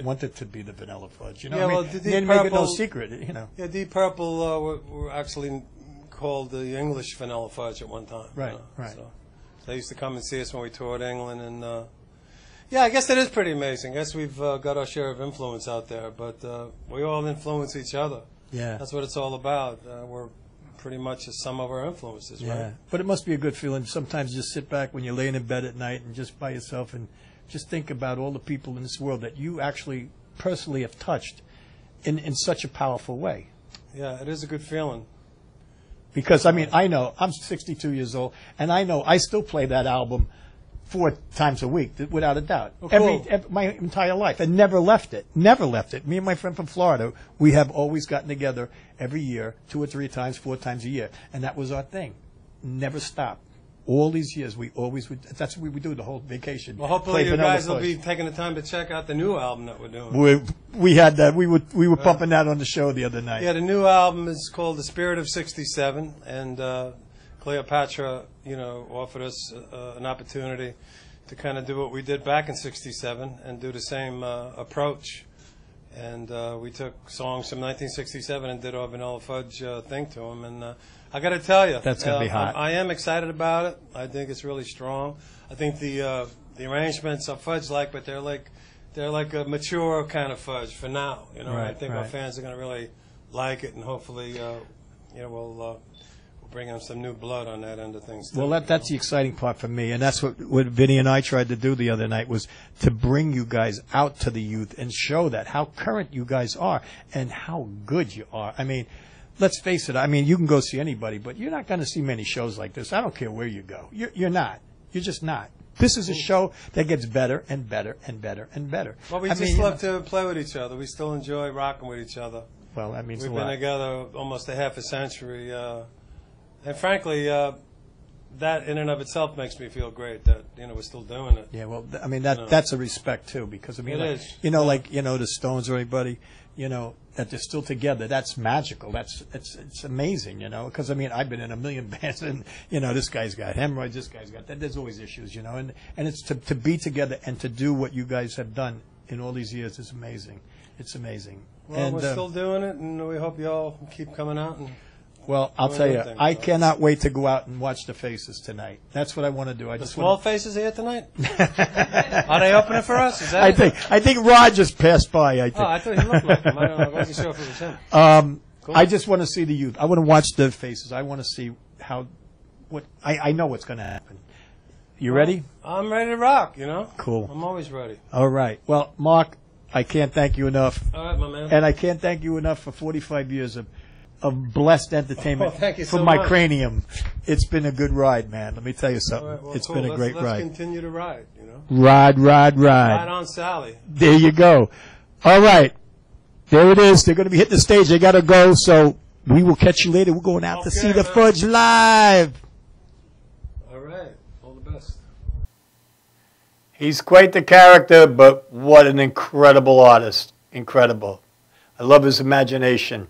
wanted to be the Vanilla Fudge, you know. Yeah, I mean, well, Deep they didn't Purple, make it no secret, you know. Yeah, Deep Purple were actually called the English Vanilla Fudge at one time. Right, you know? right. So they used to come and see us when we toured England, and yeah, I guess that is pretty amazing. I guess we've got our share of influence out there, but we all influence each other. Yeah, that's what it's all about. We're pretty much a sum of our influences, right? But it must be a good feeling sometimes just sit back when you're laying in bed at night and just by yourself and just think about all the people in this world that you actually personally have touched in such a powerful way. Yeah, it is a good feeling. Because, I mean, I know, I'm 62 years old, and I know I still play that album 4 times a week, without a doubt. Oh, cool. My entire life. And never left it. Never left it. Me and my friend from Florida, we have always gotten together every year, 2 or 3 times, 4 times a year. And that was our thing. Never stopped. All these years, we always would. That's what we would do the whole vacation. Well, hopefully you guys will be taking the time to check out the new album that we're doing. We had that. We were pumping that on the show the other night. Yeah, the new album is called The Spirit of '67, and Cleopatra, you know, offered us an opportunity to kind of do what we did back in '67 and do the same approach. And we took songs from 1967 and did our Vanilla Fudge thing to them. And I got to tell you, that's going to be hot. I am excited about it. I think it's really strong. I think the arrangements are Fudge-like, but they're like a mature kind of Fudge for now. You know, I think our fans are going to really like it, and hopefully, you know, we'll bring in some new blood on that end of things too. Well, that's the exciting part for me, and that's what Vinny and I tried to do the other night, was to bring you guys out to the youth and show that how current you guys are and how good you are. I mean, let's face it. I mean, you can go see anybody, but you're not going to see many shows like this. I don't care where you go. You're not. You're just not. This is a show that gets better and better and better and better. Well, we just love to play with each other. We still enjoy rocking with each other. Well, that means we've a lot. been together almost a half a century. And frankly, that in and of itself makes me feel great that, you know, we're still doing it. Yeah, well, I mean, that's a respect, too, because, I mean, like the Stones or anybody, you know, that they're still together. That's magical. It's amazing, you know, because, I mean, I've been in a million bands, and, you know, this guy's got hemorrhoids, this guy's got that. There's always issues, you know, and it's to be together and to do what you guys have done in all these years is amazing. It's amazing. Well, and we're still doing it, and we hope you all keep coming out and... Well, I'll tell you, I cannot wait to go out and watch the Faces tonight. That's what I want to do. The Small Faces here tonight? Are they opening for us? Is that I think Rod just passed by. I think. Oh, I thought he looked like him. I wasn't sure if it was him. Cool. I just want to see the youth. I want to watch the Faces. I want to see I know what's going to happen. You ready? I'm ready to rock, you know. Cool. I'm always ready. All right. Well, Mark, I can't thank you enough. All right, my man. And I can't thank you enough for 45 years of blessed entertainment thank you for so my much. cranium. It's been a good ride, man. Let me tell you something. All right, well, It's cool. been a great Let's ride. continue to ride, you know. Ride. Ride on Sally. There you go. All right. There it is. They're going to be hitting the stage. They got to go. So we will catch you later. We're going out to see the Fudge live. All right. All the best. He's quite the character, but what an incredible artist. Incredible. I love his imagination.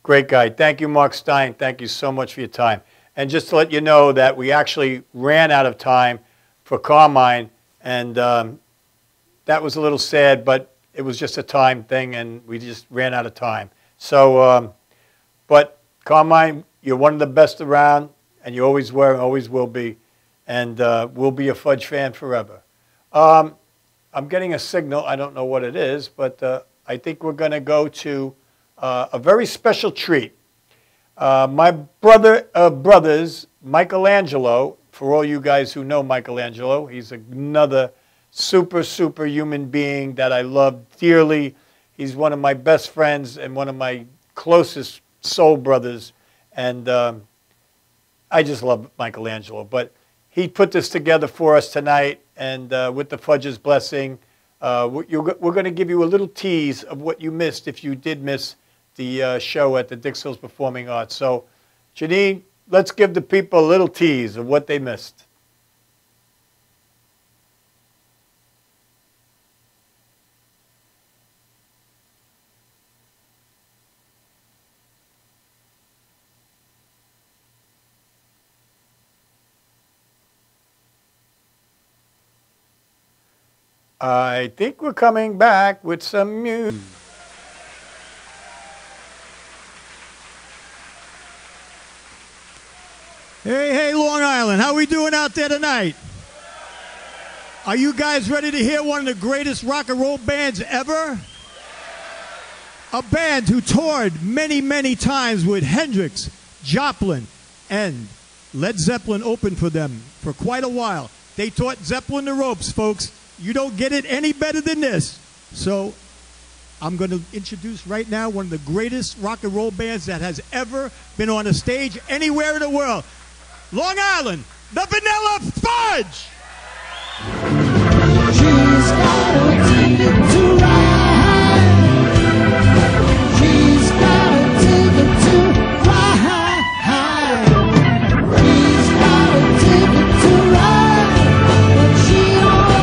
Great guy. Thank you, Mark Stein. Thank you so much for your time. And just to let you know that we actually ran out of time for Carmine, and that was a little sad, but it was just a time thing, and we just ran out of time. So, but Carmine, you're one of the best around, and you always were and always will be, and we'll be a Fudge fan forever. I'm getting a signal. I don't know what it is, but I think we're going to go to a very special treat. My brother of brothers, Michelangelo, for all you guys who know Michelangelo, he's another super human being that I love dearly. He's one of my best friends and one of my closest soul brothers, and I just love Michelangelo. But he put this together for us tonight, and with the Fudge's blessing, we're going to give you a little tease of what you missed if you did miss the show at the Dix Hills Performing Arts. So, Janine, let's give the people a little tease of what they missed. I think we're coming back with some music. Hey, Long Island, how we doing out there tonight? Are you guys ready to hear one of the greatest rock and roll bands ever? A band who toured many times with Hendrix, Joplin, and Led Zeppelin opened for them for quite a while. They taught Zeppelin the ropes, folks. You don't get it any better than this. So I'm going to introduce right now one of the greatest rock and roll bands that has ever been on a stage anywhere in the world. Long Island, the Vanilla Fudge! She's got a ticket to ride. She's got a ticket to ride. She's got a ticket to ride, but she don't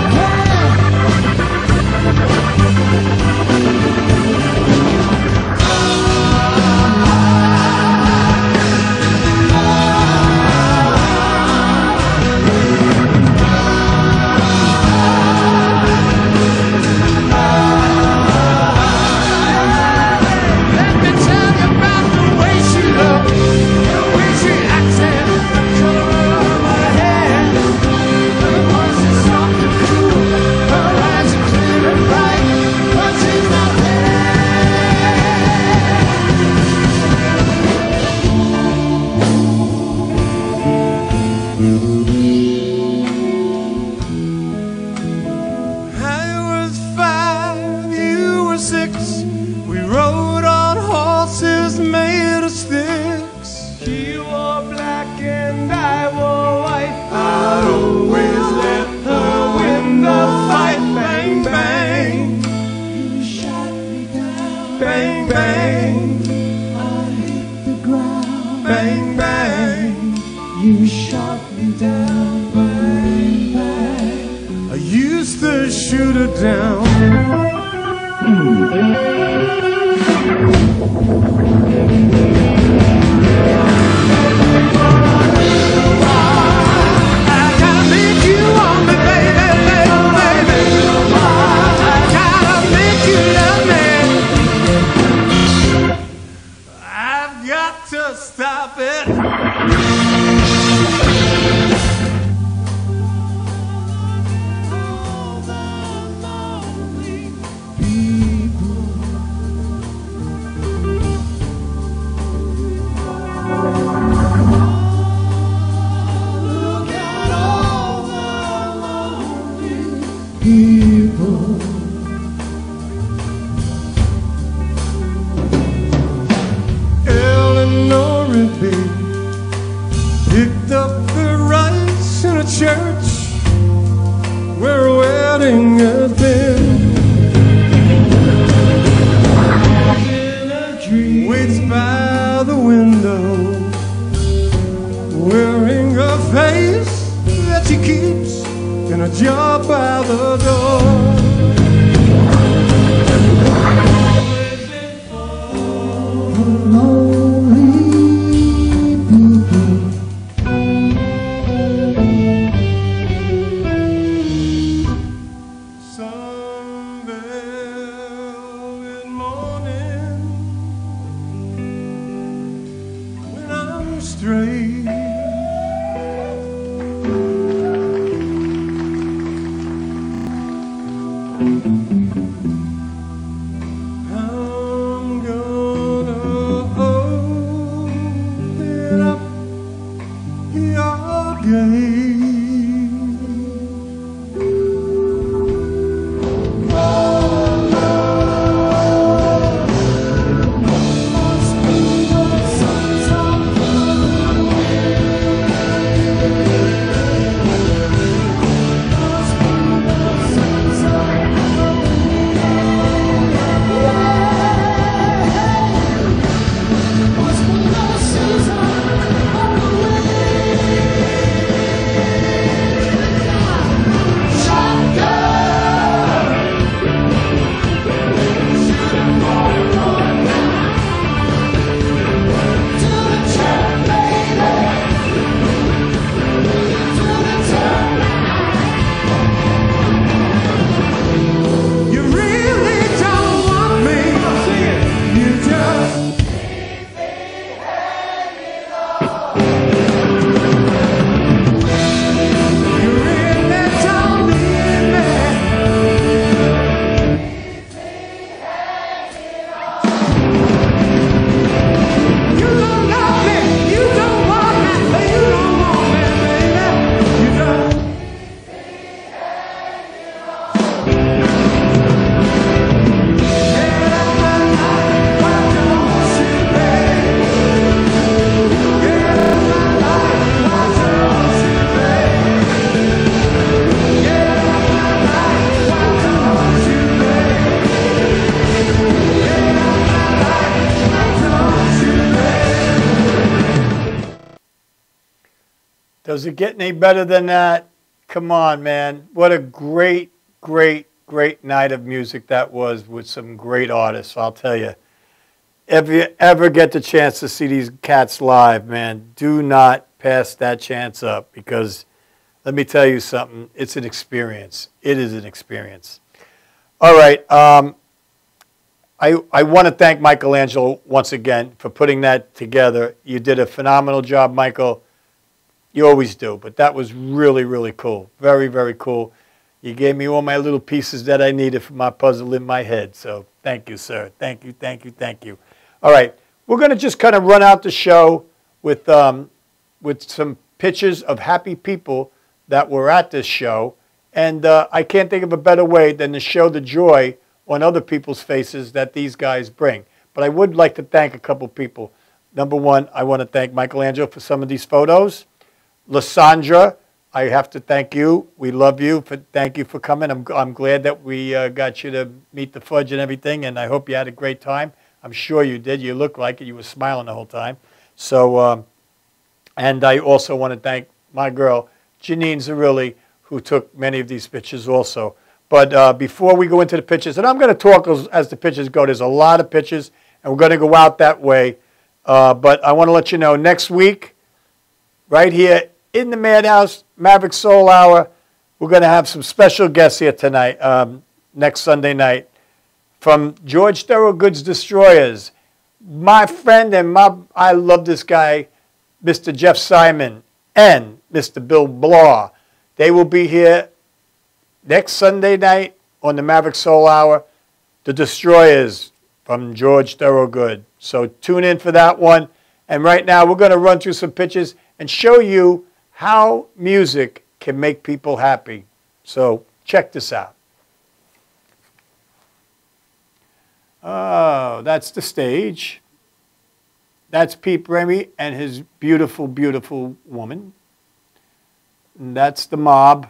church where a wedding had been. Waits by the window, wearing a face that she keeps in a jar by the door. Does it get any better than that? Come on, man. What a great, great, great night of music that was with some great artists, I'll tell you. If you ever get the chance to see these cats live, man, do not pass that chance up because let me tell you something. It's an experience. It is an experience. All right. I want to thank Michelangelo once again for putting that together. You did a phenomenal job, Michael. You always do, but that was really, really cool. Very, very cool. You gave me all my little pieces that I needed for my puzzle in my head. So thank you, sir. Thank you, thank you, thank you. All right. We're going to just kind of run out the show with some pictures of happy people that were at this show. And I can't think of a better way than to show the joy on other people's faces that these guys bring. But I would like to thank a couple people. Number one, I want to thank Michelangelo for some of these photos. Lysandra, I have to thank you. We love you. Thank you for coming. I'm glad that we got you to meet the Fudge and everything, and I hope you had a great time. I'm sure you did. You looked like it. You were smiling the whole time. So, and I also want to thank my girl, Janine Zerilli, who took many of these pictures also. But before we go into the pictures, and I'm going to talk as the pictures go. There's a lot of pictures, and we're going to go out that way. But I want to let you know, next week, right here in the Madhouse, Maverick Soul Hour, we're going to have some special guests here tonight, next Sunday night, from George Thorogood's Destroyers. My friend and I love this guy, Mr. Jeff Simon, and Mr. Bill Blaw. They will be here next Sunday night on the Maverick Soul Hour, the Destroyers from George Thorogood. So tune in for that one. And right now we're going to run through some pictures and show you how music can make people happy. So check this out. Oh, that's the stage. That's Pete Bremy and his beautiful, beautiful woman. And that's the mob.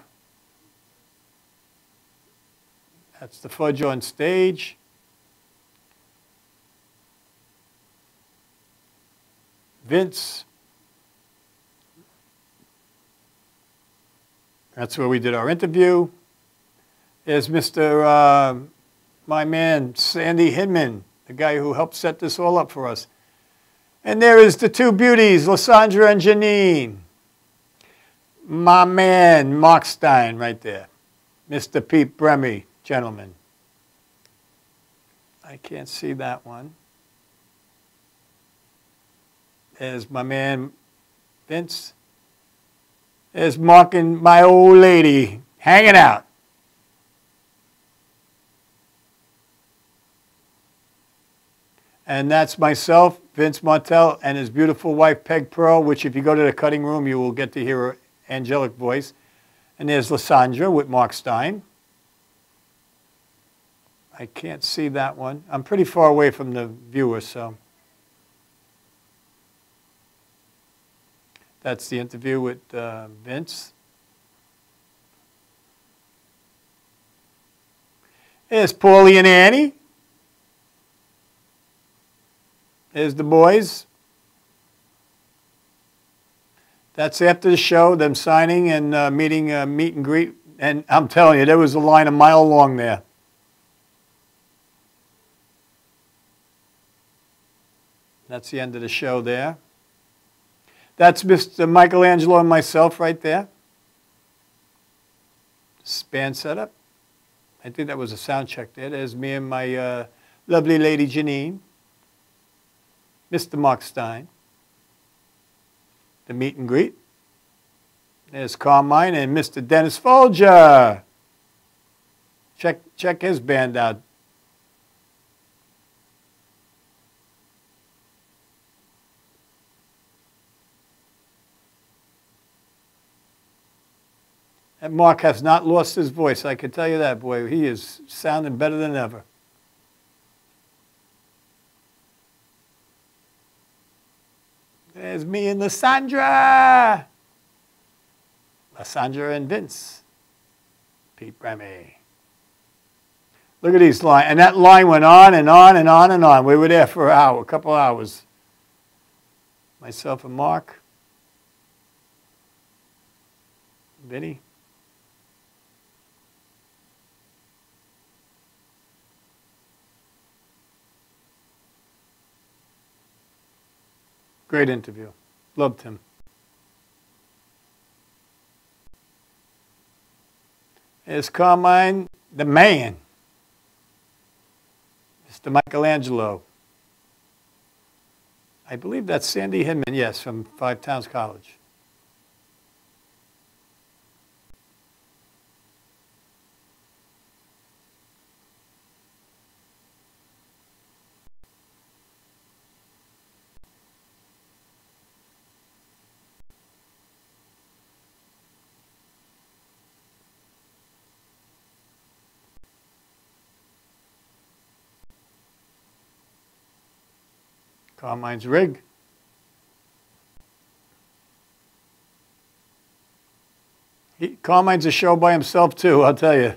That's the Fudge on stage. Vince. That's where we did our interview. There's Mr. My man, Sandy Hinman, the guy who helped set this all up for us. And there is the two beauties, Lysandra and Janine. My man, Mark Stein, right there. Mr. Pete Bremy, gentlemen. I can't see that one. There's my man, Vince. There's Mark and my old lady hanging out. And that's myself, Vince Martell, and his beautiful wife, Peg Pearl, which if you go to the cutting room, you will get to hear her angelic voice. And there's Lysandra with Mark Stein. I can't see that one. I'm pretty far away from the viewer, so. That's the interview with Vince. There's Paulie and Annie. There's the boys. That's after the show, them signing and meeting, meet and greet. And I'm telling you, there was a line a mile long there. That's the end of the show there. That's Mr. Michelangelo and myself right there. Band setup. I think that was a sound check there. There's me and my lovely lady Janine. Mr. Mark Stein. The meet and greet. There's Carmine and Mr. Dennis Folger. Check his band out. And Mark has not lost his voice, I can tell you that, boy. He is sounding better than ever. There's me and Lysandra. Lysandra and Vince. Pete Bremy. Look at these lines. And that line went on and on and on and on. We were there for an hour, a couple hours. Myself and Mark. Vinny. Great interview. Loved him. There's Carmine, the man. Mr. Michelangelo. I believe that's Sandy Hinman, yes, from Five Towns College. Carmine's rig. Carmine's a show by himself too, I'll tell you.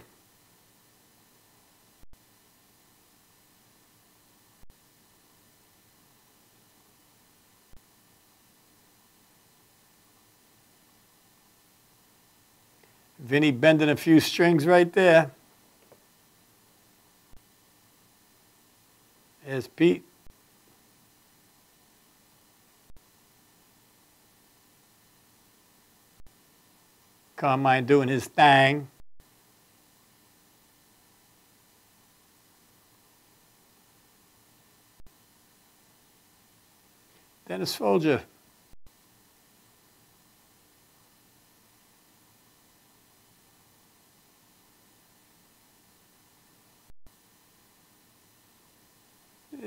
Vinny bending a few strings right there. There's Pete. Carmine doing his thing. Dennis Folger.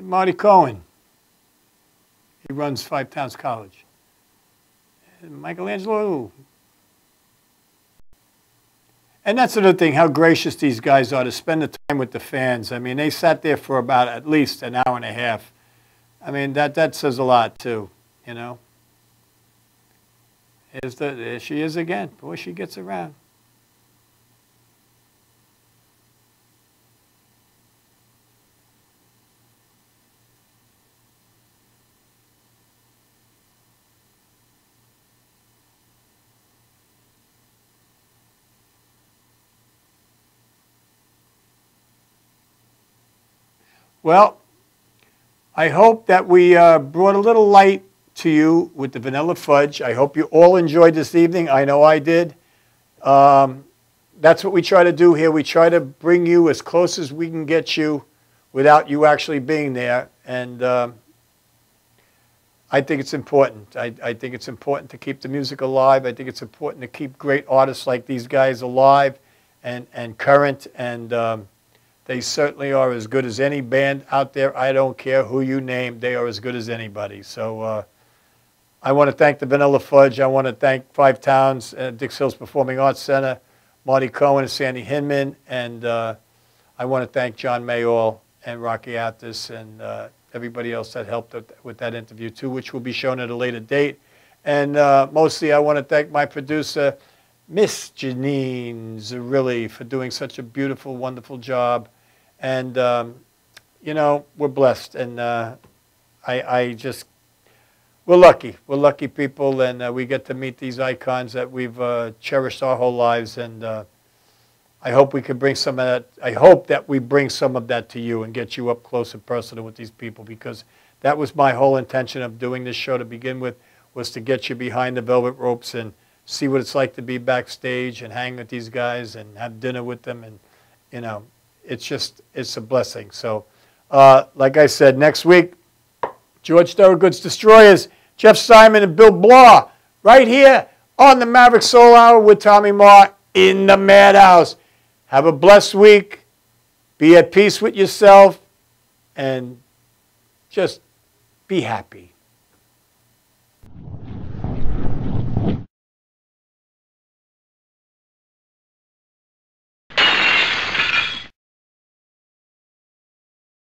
Marty Cohen. He runs Five Towns College. And Michelangelo. And that's another thing, how gracious these guys are to spend the time with the fans. I mean, they sat there for about at least an hour and a half. I mean, that says a lot, too, you know. There she is again. Boy, she gets around. Well, I hope that we brought a little light to you with the vanilla fudge. I hope you all enjoyed this evening. I know I did. That's what we try to do here. We try to bring you as close as we can get you without you actually being there. And I think it's important. I think it's important to keep the music alive. I think it's important to keep great artists like these guys alive and current. And they certainly are as good as any band out there. I don't care who you name. They are as good as anybody. So I want to thank the Vanilla Fudge. I want to thank Five Towns, Dix Hills Performing Arts Center, Marty Cohen and Sandy Hinman. And I want to thank John Mayall and Rocky Aptis and everybody else that helped with that interview too, which will be shown at a later date. And mostly I want to thank my producer, Miss Janine Zerilli, for doing such a beautiful, wonderful job. And, you know, we're blessed. And we're lucky. We're lucky people. And we get to meet these icons that we've cherished our whole lives. And I hope we can bring some of that. I hope that we bring some of that to you and get you up close and personal with these people, because that was my whole intention of doing this show to begin with, was to get you behind the velvet ropes and see what it's like to be backstage and hang with these guys and have dinner with them. And, you know, it's a blessing. So, like I said, next week, George Thorogood's Destroyers, Jeff Simon and Bill Blaw, right here on the Maverick Soul Hour with Tommy Maher in the Madhouse. Have a blessed week. Be at peace with yourself. And just be happy.